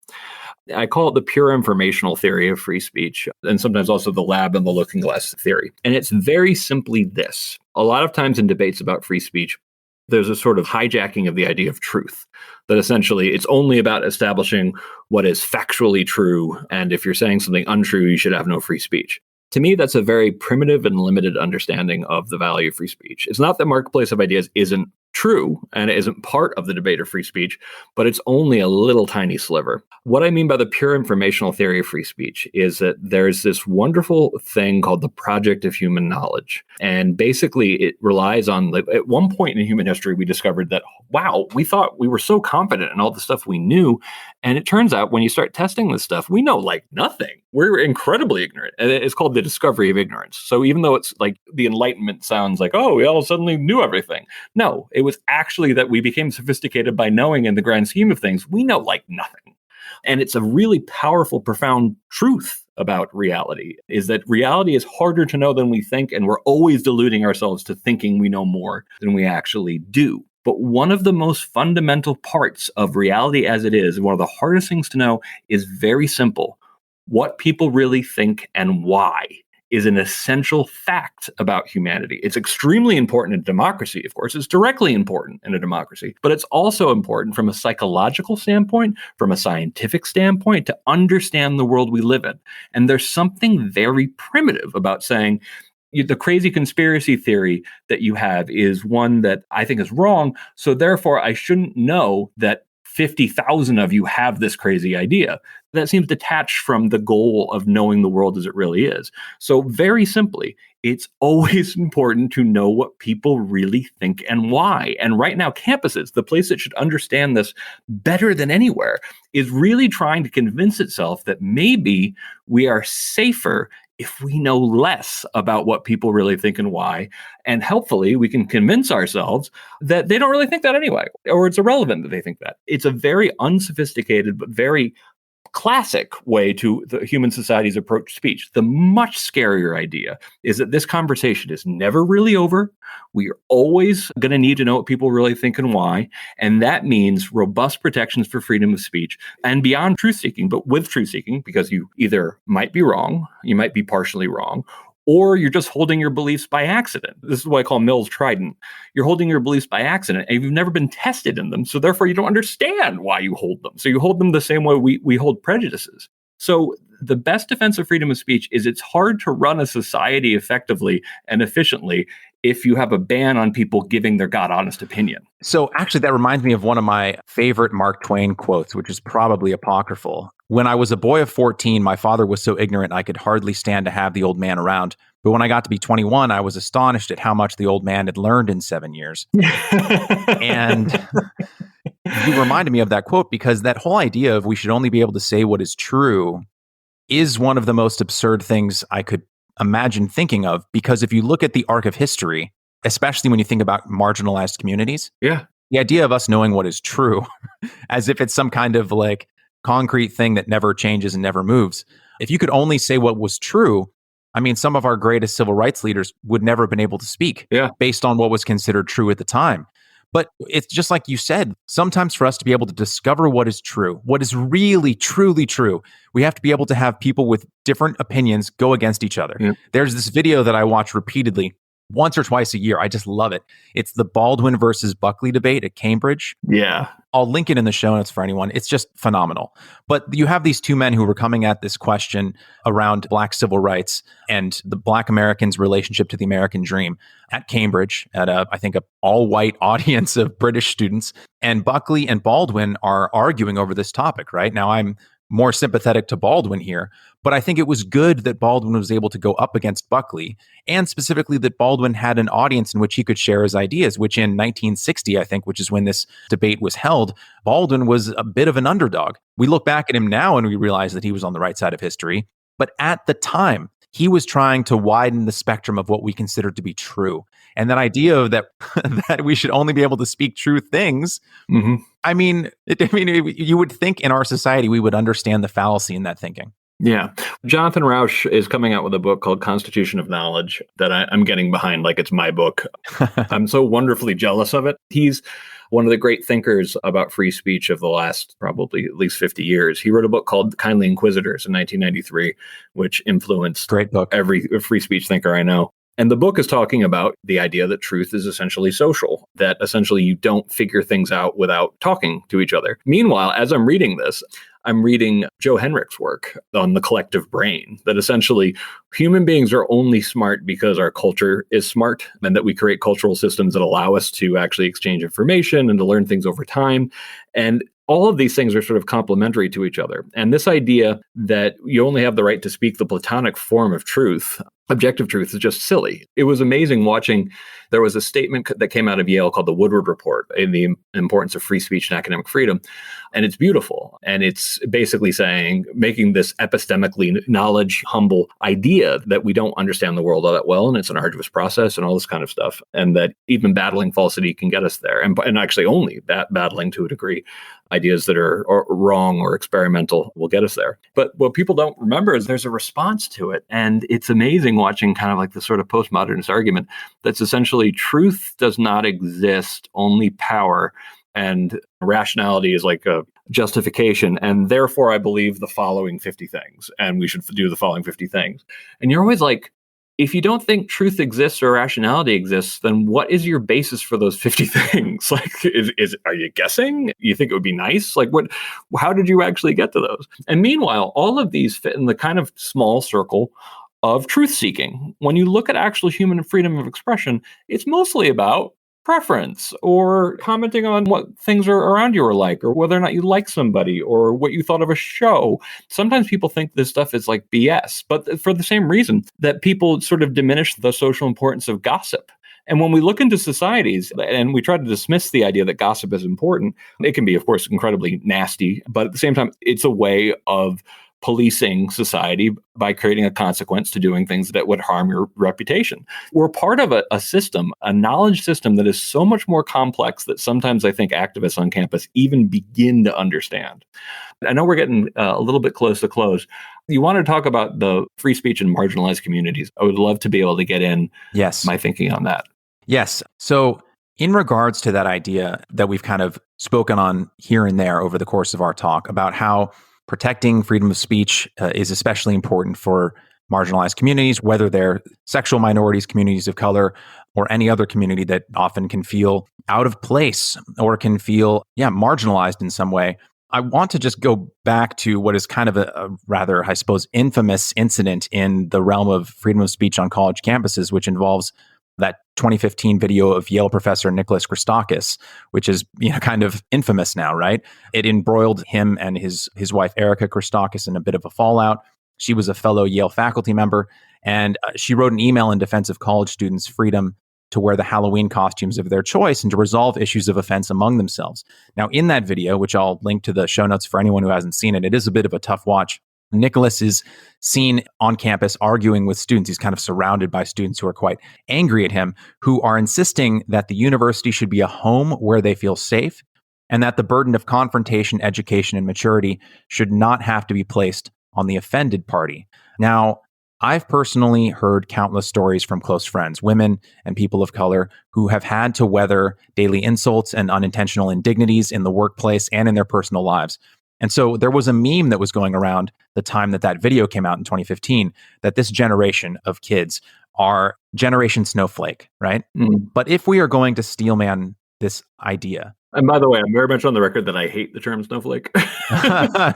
I call it the pure informational theory of free speech, and sometimes also the lab and the looking glass theory. And it's very simply this. A lot of times in debates about free speech, there's a sort of hijacking of the idea of truth, that essentially it's only about establishing what is factually true. And if you're saying something untrue, you should have no free speech. To me, that's a very primitive and limited understanding of the value of free speech. It's not that marketplace of ideas isn't true and it isn't part of the debate of free speech, but it's only a little tiny sliver. What I mean by the pure informational theory of free speech is that there's this wonderful thing called the project of human knowledge. And basically it relies on, at one point in human history, we discovered that, wow, we thought we were so confident in all the stuff we knew. And it turns out when you start testing this stuff, we know like nothing. We're incredibly ignorant. And it's called the discovery of ignorance. So even though it's like the Enlightenment sounds like, oh, we all suddenly knew everything. No, it was actually that we became sophisticated by knowing in the grand scheme of things, we know like nothing. And it's a really powerful, profound truth about reality, is that reality is harder to know than we think. And we're always deluding ourselves to thinking we know more than we actually do. But one of the most fundamental parts of reality as it is, one of the hardest things to know, is very simple. What people really think and why is an essential fact about humanity. It's extremely important in democracy, of course. It's directly important in a democracy, but it's also important from a psychological standpoint, from a scientific standpoint, to understand the world we live in. And there's something very primitive about saying, the crazy conspiracy theory that you have is one that I think is wrong, so therefore I shouldn't know that 50,000 of you have this crazy idea. That seems detached from the goal of knowing the world as it really is. So very simply, it's always important to know what people really think and why. And right now, campuses, the place that should understand this better than anywhere, is really trying to convince itself that maybe we are safer if we know less about what people really think and why. And helpfully, we can convince ourselves that they don't really think that anyway, or it's irrelevant that they think that. It's a very unsophisticated, but very classic way to the human society's approach speech. The much scarier idea is that this conversation is never really over. We are always going to need to know what people really think and why. And that means robust protections for freedom of speech and beyond truth seeking, but with truth seeking, because you either might be wrong, you might be partially wrong, or you're just holding your beliefs by accident. This is what I call Mill's trident. You're holding your beliefs by accident, and you've never been tested in them, so therefore you don't understand why you hold them. So you hold them the same way we hold prejudices. So the best defense of freedom of speech is it's hard to run a society effectively and efficiently if you have a ban on people giving their God-honest opinion. So actually, that reminds me of one of my favorite Mark Twain quotes, which is probably apocryphal. When I was a boy of 14, my father was so ignorant I could hardly stand to have the old man around. But when I got to be 21, I was astonished at how much the old man had learned in 7 years. And you reminded me of that quote because that whole idea of we should only be able to say what is true is one of the most absurd things I could imagine thinking of. Because if you look at the arc of history, especially when you think about marginalized communities, the idea of us knowing what is true as if it's some kind of like concrete thing that never changes and never moves. If you could only say what was true, I mean, some of our greatest civil rights leaders would never have been able to speak based on what was considered true at the time. But it's just like you said, sometimes for us to be able to discover what is true, what is really, truly true, we have to be able to have people with different opinions go against each other. Yeah. There's this video that I watch repeatedly, once or twice a year. I just love it. It's the Baldwin versus Buckley debate at Cambridge. Yeah. I'll link it in the show notes for anyone. It's just phenomenal. But you have these two men who were coming at this question around Black civil rights and the Black Americans' relationship to the American dream at Cambridge at I think an all-white audience of British students. And Buckley and Baldwin are arguing over this topic, right? Now, I'm more sympathetic to Baldwin here, but I think it was good that Baldwin was able to go up against Buckley, and specifically that Baldwin had an audience in which he could share his ideas, which in 1960, I think, which is when this debate was held, Baldwin was a bit of an underdog. We look back at him now and we realize that he was on the right side of history, but at the time, he was trying to widen the spectrum of what we consider to be true. And that idea of that that we should only be able to speak true things, I mean, you would think in our society we would understand the fallacy in that thinking. Yeah. Jonathan Rauch is coming out with a book called Constitution of Knowledge that I'm getting behind like it's my book. I'm so wonderfully jealous of it. He's one of the great thinkers about free speech of the last probably at least 50 years. He wrote a book called Kindly Inquisitors in 1993, which influenced Great book. Every free speech thinker I know. And the book is talking about the idea that truth is essentially social, that essentially you don't figure things out without talking to each other. Meanwhile, as I'm reading this, I'm reading Joe Henrich's work on the collective brain, that essentially human beings are only smart because our culture is smart, and that we create cultural systems that allow us to actually exchange information and to learn things over time. And all of these things are sort of complementary to each other. And this idea that you only have the right to speak the Platonic form of truth, objective truth, is just silly. It was amazing watching. There was a statement that came out of Yale called the Woodward Report in the importance of free speech and academic freedom. And it's beautiful. And it's basically saying, making this epistemically knowledge humble idea that we don't understand the world all that well. And it's an arduous process and all this kind of stuff. And that even battling falsity can get us there. And actually only battling to a degree ideas that are wrong or experimental will get us there. But what people don't remember is there's a response to it. And it's amazing watching kind of like the sort of postmodernist argument that's essentially truth does not exist, only power. And rationality is like a justification. And therefore, I believe the following 50 things. And we should do the following 50 things. And you're always like, if you don't think truth exists or rationality exists, then what is your basis for those 50 things? Like, are you guessing? You think it would be nice? Like, how did you actually get to those? And meanwhile, all of these fit in the kind of small circle of truth seeking. When you look at actual human freedom of expression, it's mostly about preference or commenting on what things are around you are like, or whether or not you like somebody, or what you thought of a show. Sometimes people think this stuff is like BS, but for the same reason that people sort of diminish the social importance of gossip. And when we look into societies and we try to dismiss the idea that gossip is important, it can be, of course, incredibly nasty, but at the same time, it's a way of policing society by creating a consequence to doing things that would harm your reputation. We're part of a system, a knowledge system that is so much more complex that sometimes I think activists on campus even begin to understand. I know we're getting a little bit close to close. You want to talk about the free speech in marginalized communities. I would love to be able to get in my thinking on that. Yes. So in regards to that idea that we've kind of spoken on here and there over the course of our talk about how protecting freedom of speech is especially important for marginalized communities, whether they're sexual minorities, communities of color, or any other community that often can feel out of place or can feel, marginalized in some way. I want to just go back to what is kind of a rather, I suppose, infamous incident in the realm of freedom of speech on college campuses, which involves that 2015 video of Yale professor Nicholas Christakis, which is kind of infamous now, right? It embroiled him and his wife Erica Christakis in a bit of a fallout. She was a fellow Yale faculty member, and she wrote an email in defense of college students' freedom to wear the Halloween costumes of their choice and to resolve issues of offense among themselves. Now, in that video, which I'll link to the show notes for anyone who hasn't seen it, it is a bit of a tough watch. Nicholas is seen on campus arguing with students. He's kind of surrounded by students who are quite angry at him, who are insisting that the university should be a home where they feel safe, and that the burden of confrontation, education, and maturity should not have to be placed on the offended party. Now, I've personally heard countless stories from close friends, women and people of color, who have had to weather daily insults and unintentional indignities in the workplace and in their personal lives. And so there was a meme that was going around the time that that video came out in 2015, that this generation of kids are Generation Snowflake, right? Mm. But if we are going to steelman this idea, And by the way, I'm very much on the record that I hate the term snowflake.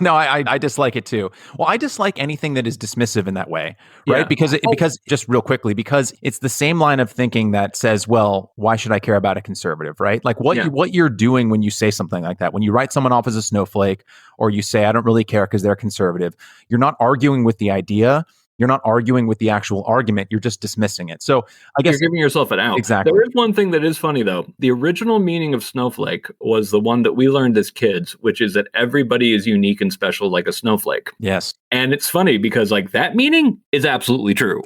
no, I dislike it too. Well, I dislike anything that is dismissive in that way, right? Yeah. Because just real quickly, because it's the same line of thinking that says, well, why should I care about a conservative, right? Like Yeah. what you're doing when you say something like that, when you write someone off as a snowflake, or you say I don't really care because they're conservative, you're not arguing with the idea. You're not arguing with the actual argument. You're just dismissing it. So I guess You're giving yourself an out. exactly. There is one thing that is funny, though. The original meaning of snowflake was the one that we learned as kids, which is that everybody is unique and special like a snowflake. Yes. And it's funny because like that meaning is absolutely true.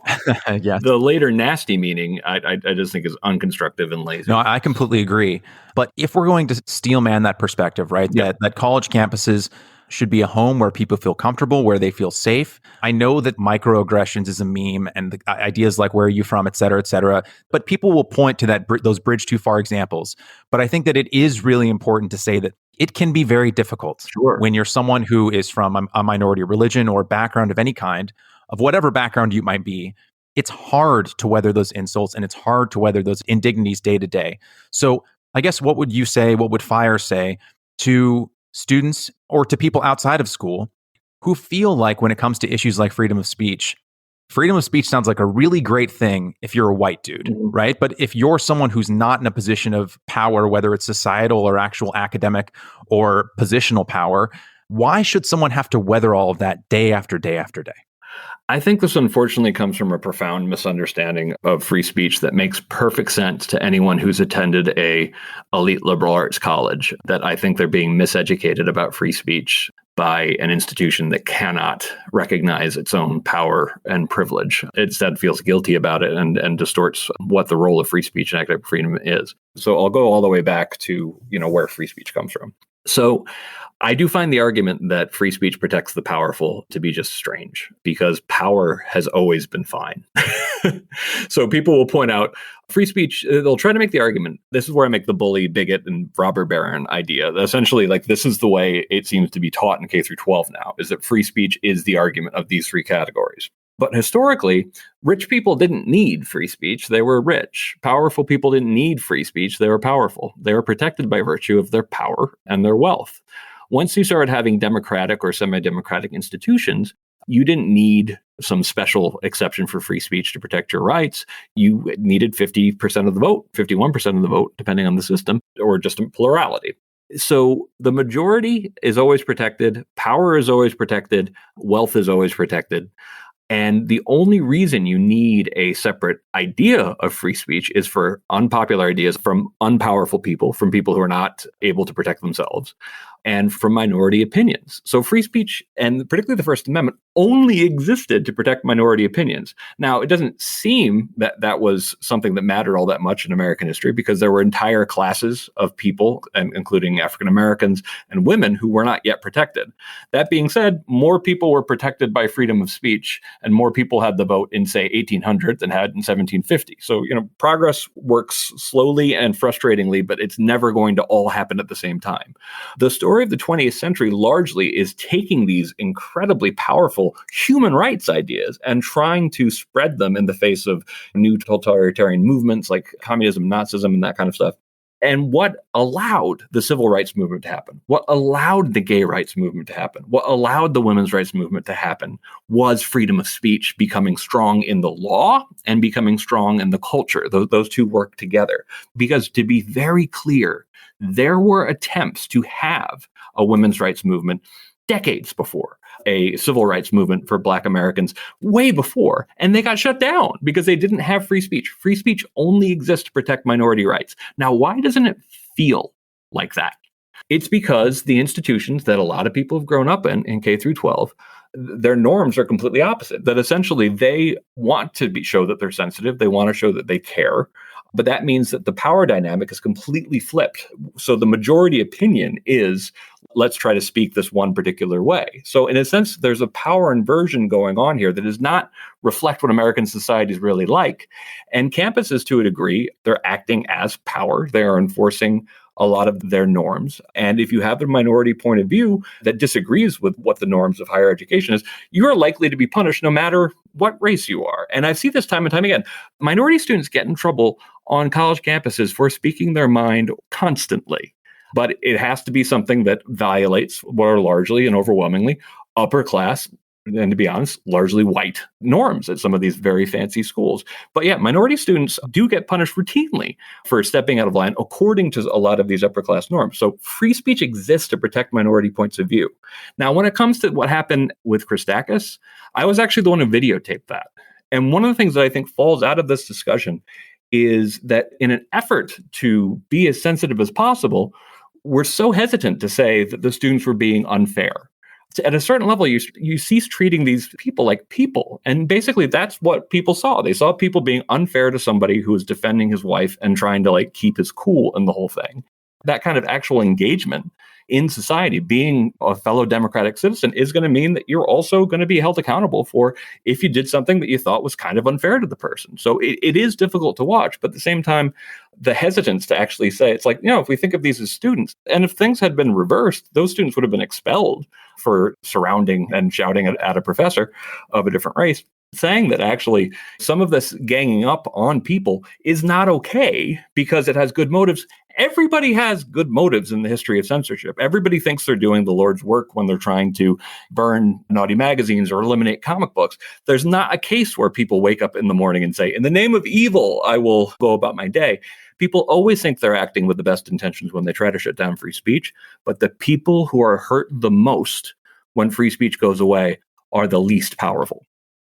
Yes. The later nasty meaning, I just think is unconstructive and lazy. No, I completely agree. But if we're going to steelman that perspective, right, Yeah. that college campuses should be a home where people feel comfortable, where they feel safe. I know that microaggressions is a meme and the ideas like where are you from, et cetera, but people will point to those bridge too far examples. But I think that it is really important to say that it can be very difficult when you're someone who is from a minority religion or background of any kind, of whatever background you might be. It's hard to weather those insults and it's hard to weather those indignities day to day. So I guess what would you say, what would FIRE say to students or to people outside of school who feel like when it comes to issues like freedom of speech sounds like a really great thing if you're a white dude, right? But if you're someone who's not in a position of power, whether it's societal or actual academic or positional power, why should someone have to weather all of that day after day after day? I think this unfortunately comes from a profound misunderstanding of free speech that makes perfect sense to anyone who's attended a elite liberal arts college, that I think they're being miseducated about free speech by an institution that cannot recognize its own power and privilege. It instead feels guilty about it and distorts what the role of free speech and academic freedom is. So I'll go all the way back to, where free speech comes from. So I do find the argument that free speech protects the powerful to be just strange, because power has always been fine. So people will point out free speech, they'll try to make the argument. This is where I make the bully, bigot, and robber baron idea. Essentially, like, this is the way it seems to be taught in K through 12 now, is that free speech is the argument of these three categories. But historically, rich people didn't need free speech. They were rich. Powerful people didn't need free speech. They were powerful. They were protected by virtue of their power and their wealth. Once you started having democratic or semi-democratic institutions, you didn't need some special exception for free speech to protect your rights. You needed 50% of the vote, 51% of the vote, depending on the system, or just a plurality. So the majority is always protected. Power is always protected. Wealth is always protected. And the only reason you need a separate idea of free speech is for unpopular ideas from unpowerful people, from people who are not able to protect themselves, and from minority opinions. So free speech, and particularly the First Amendment, only existed to protect minority opinions. Now, it doesn't seem that that was something that mattered all that much in American history, because there were entire classes of people, and including African Americans and women, who were not yet protected. That being said, more people were protected by freedom of speech, and more people had the vote in, say, 1800 than had in 1750. So, progress works slowly and frustratingly, but it's never going to all happen at the same time. The story of the 20th century largely is taking these incredibly powerful human rights ideas and trying to spread them in the face of new totalitarian movements like communism, Nazism, and that kind of stuff. And what allowed the civil rights movement to happen, what allowed the gay rights movement to happen, what allowed the women's rights movement to happen was freedom of speech becoming strong in the law and becoming strong in the culture. Those two work together. Because to be very clear, there were attempts to have a women's rights movement decades before, a civil rights movement for Black Americans way before, and they got shut down because they didn't have free speech. Free speech only exists to protect minority rights. Now, why doesn't it feel like that? It's because the institutions that a lot of people have grown up in K through 12, their norms are completely opposite. That essentially they want to show that they're sensitive. They want to show that they care. But that means that the power dynamic is completely flipped. So the majority opinion is, let's try to speak this one particular way. So in a sense, there's a power inversion going on here that does not reflect what American society is really like. And campuses, to a degree, they're acting as power. They are enforcing a lot of their norms. And if you have a minority point of view that disagrees with what the norms of higher education is, you are likely to be punished no matter what race you are. And I see this time and time again. Minority students get in trouble on college campuses for speaking their mind constantly. But it has to be something that violates what are largely and overwhelmingly upper class, and to be honest, largely white norms at some of these very fancy schools. But yeah, minority students do get punished routinely for stepping out of line according to a lot of these upper class norms. So free speech exists to protect minority points of view. Now, when it comes to what happened with Christakis, I was actually the one who videotaped that. And one of the things that I think falls out of this discussion is that in an effort to be as sensitive as possible, we're so hesitant to say that the students were being unfair. At a certain level, you cease treating these people like people. And basically, that's what people saw. They saw people being unfair to somebody who was defending his wife and trying to keep his cool in the whole thing. That kind of actual engagement in society, being a fellow democratic citizen, is going to mean that you're also going to be held accountable for if you did something that you thought was kind of unfair to the person. So it is difficult to watch, but at the same time, the hesitance to actually say, it's like, if we think of these as students, and if things had been reversed, those students would have been expelled for surrounding and shouting at a professor of a different race. Saying that actually some of this ganging up on people is not okay because it has good motives. Everybody has good motives in the history of censorship. Everybody thinks they're doing the Lord's work when they're trying to burn naughty magazines or eliminate comic books. There's not a case where people wake up in the morning and say, in the name of evil, I will go about my day. People always think they're acting with the best intentions when they try to shut down free speech. But the people who are hurt the most when free speech goes away are the least powerful.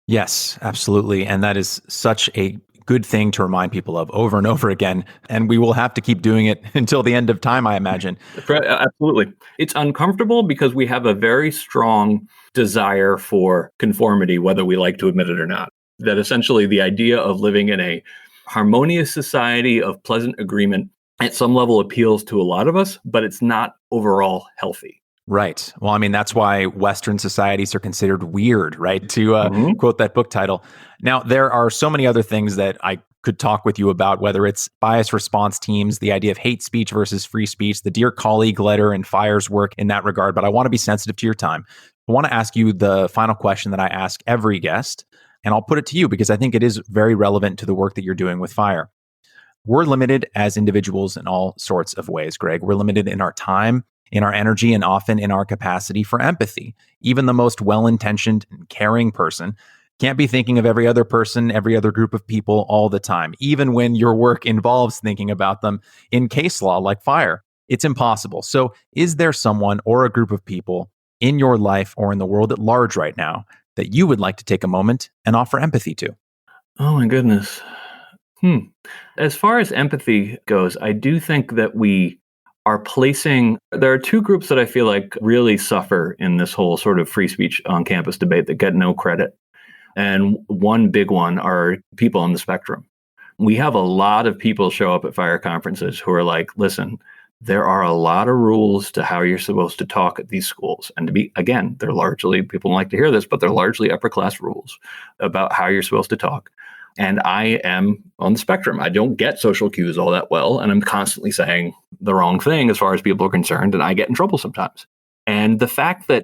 Yes, absolutely. And that is such a good thing to remind people of over and over again. And we will have to keep doing it until the end of time, I imagine. Absolutely. It's uncomfortable because we have a very strong desire for conformity, whether we like to admit it or not. That essentially the idea of living in a harmonious society of pleasant agreement at some level appeals to a lot of us, but it's not overall healthy. Right. Well, I mean, that's why Western societies are considered weird, right? To quote that book title. Now, there are so many other things that I could talk with you about, whether it's bias response teams, the idea of hate speech versus free speech, the Dear Colleague letter and FIRE's work in that regard. But I want to be sensitive to your time. I want to ask you the final question that I ask every guest, and I'll put it to you because I think it is very relevant to the work that you're doing with FIRE. We're limited as individuals in all sorts of ways, Greg. We're limited in our time, in our energy, and often in our capacity for empathy. Even the most well-intentioned and caring person can't be thinking of every other person, every other group of people all the time, even when your work involves thinking about them in case law like FIRE. It's impossible. So is there someone or a group of people in your life or in the world at large right now that you would like to take a moment and offer empathy to? Oh my goodness. As far as empathy goes, I do think that there are two groups that I feel like really suffer in this whole sort of free speech on campus debate that get no credit. And one big one are people on the spectrum. We have a lot of people show up at FIRE conferences who are like, listen, there are a lot of rules to how you're supposed to talk at these schools. And they're largely, people don't like to hear this, but they're largely upper class rules about how you're supposed to talk. And I am on the spectrum. I don't get social cues all that well. And I'm constantly saying the wrong thing as far as people are concerned. And I get in trouble sometimes. And the fact that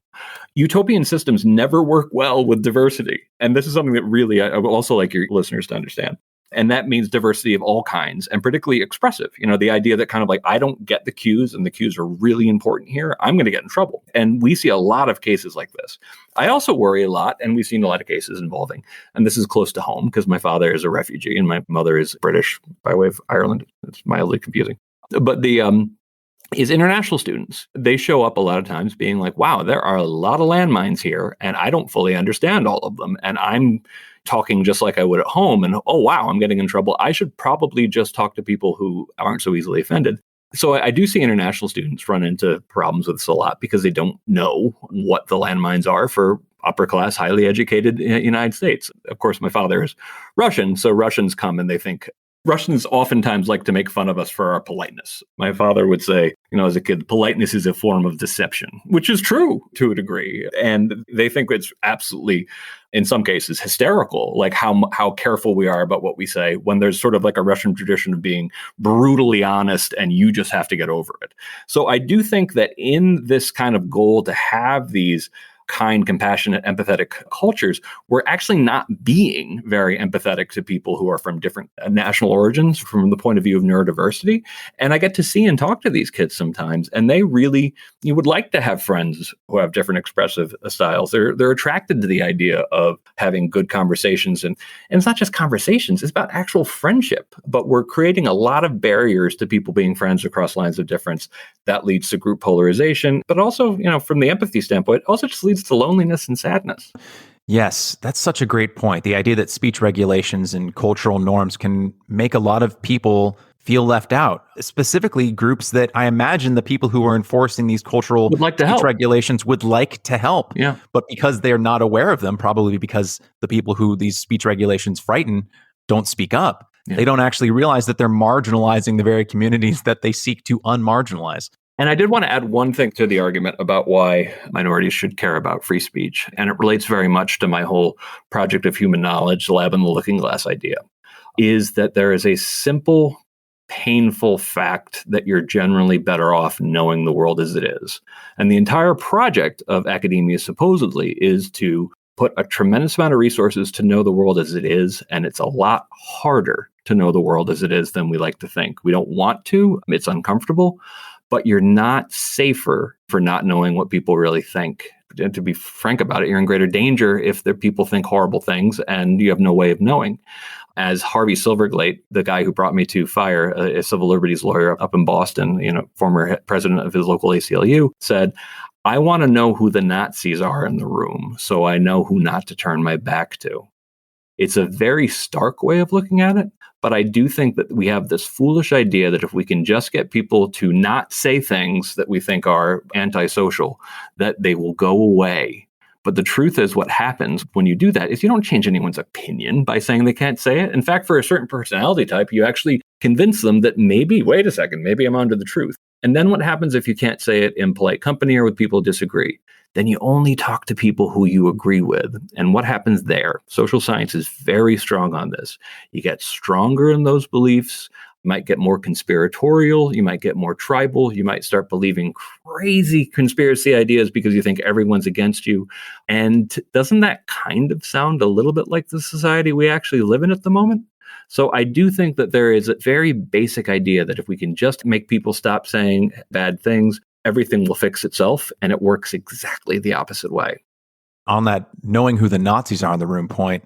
utopian systems never work well with diversity. And this is something that really I would also like your listeners to understand. And that means diversity of all kinds, and particularly expressive. The idea that kind of like, I don't get the cues and the cues are really important here, I'm going to get in trouble. And we see a lot of cases like this. I also worry a lot, and we've seen a lot of cases involving, and this is close to home because my father is a refugee and my mother is British by way of Ireland. It's mildly confusing. But is international students. They show up a lot of times being like, wow, there are a lot of landmines here, and I don't fully understand all of them. And I'm talking just like I would at home. And oh, wow, I'm getting in trouble. I should probably just talk to people who aren't so easily offended. So I do see international students run into problems with this a lot because they don't know what the landmines are for upper class, highly educated United States. Of course, my father is Russian. So Russians come and they think Russians oftentimes like to make fun of us for our politeness. My father would say, as a kid, politeness is a form of deception, which is true to a degree. And they think it's absolutely, in some cases, hysterical, like how careful we are about what we say when there's sort of like a Russian tradition of being brutally honest and you just have to get over it. So I do think that in this kind of goal to have these kind, compassionate, empathetic cultures, we're actually not being very empathetic to people who are from different national origins from the point of view of neurodiversity. And I get to see and talk to these kids sometimes, and they really, you would like to have friends who have different expressive styles. They're attracted to the idea of having good conversations. And it's not just conversations, it's about actual friendship. But we're creating a lot of barriers to people being friends across lines of difference. That leads to group polarization, but also, from the empathy standpoint, also just leads to loneliness and sadness. Yes, that's such a great point. The idea that speech regulations and cultural norms can make a lot of people feel left out, specifically groups that I imagine the people who are enforcing these cultural speech regulations would like to help. Yeah. But because they're not aware of them, probably because the people who these speech regulations frighten don't speak up. Yeah. They don't actually realize that they're marginalizing the very communities that they seek to unmarginalize. And I did want to add one thing to the argument about why minorities should care about free speech. And it relates very much to my whole project of human knowledge, the lab in the looking glass idea, is that there is a simple, painful fact that you're generally better off knowing the world as it is. And the entire project of academia supposedly is to put a tremendous amount of resources to know the world as it is. And it's a lot harder to know the world as it is than we like to think. We don't want to. It's uncomfortable. But you're not safer for not knowing what people really think. And to be frank about it, you're in greater danger if the people think horrible things and you have no way of knowing. As Harvey Silverglate, the guy who brought me to FIRE, a civil liberties lawyer up in Boston, former president of his local ACLU, said, I want to know who the Nazis are in the room so I know who not to turn my back to. It's a very stark way of looking at it. But I do think that we have this foolish idea that if we can just get people to not say things that we think are antisocial, that they will go away. But the truth is what happens when you do that is you don't change anyone's opinion by saying they can't say it. In fact, for a certain personality type, you actually convince them that maybe, wait a second, maybe I'm onto the truth. And then what happens if you can't say it in polite company or with people who disagree? Then you only talk to people who you agree with. And what happens there? Social science is very strong on this. You get stronger in those beliefs. You might get more conspiratorial. You might get more tribal. You might start believing crazy conspiracy ideas because you think everyone's against you. And doesn't that kind of sound a little bit like the society we actually live in at the moment? So I do think that there is a very basic idea that if we can just make people stop saying bad things, everything will fix itself, and it works exactly the opposite way. On that knowing who the Nazis are in the room point,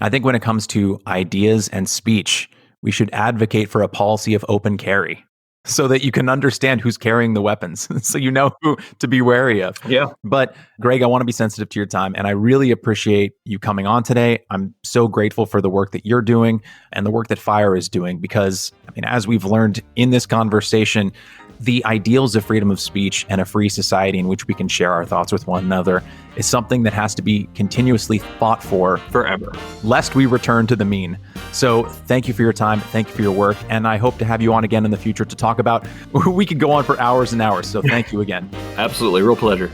I think when it comes to ideas and speech, we should advocate for a policy of open carry so that you can understand who's carrying the weapons, so you know who to be wary of. Yeah. But Greg, I want to be sensitive to your time, and I really appreciate you coming on today. I'm so grateful for the work that you're doing and the work that FIRE is doing, because, as we've learned in this conversation, the ideals of freedom of speech and a free society in which we can share our thoughts with one another is something that has to be continuously fought for forever, lest we return to the mean. So thank you for your time. Thank you for your work. And I hope to have you on again in the future to talk about, we could go on for hours and hours. So thank you again. Absolutely. Real pleasure.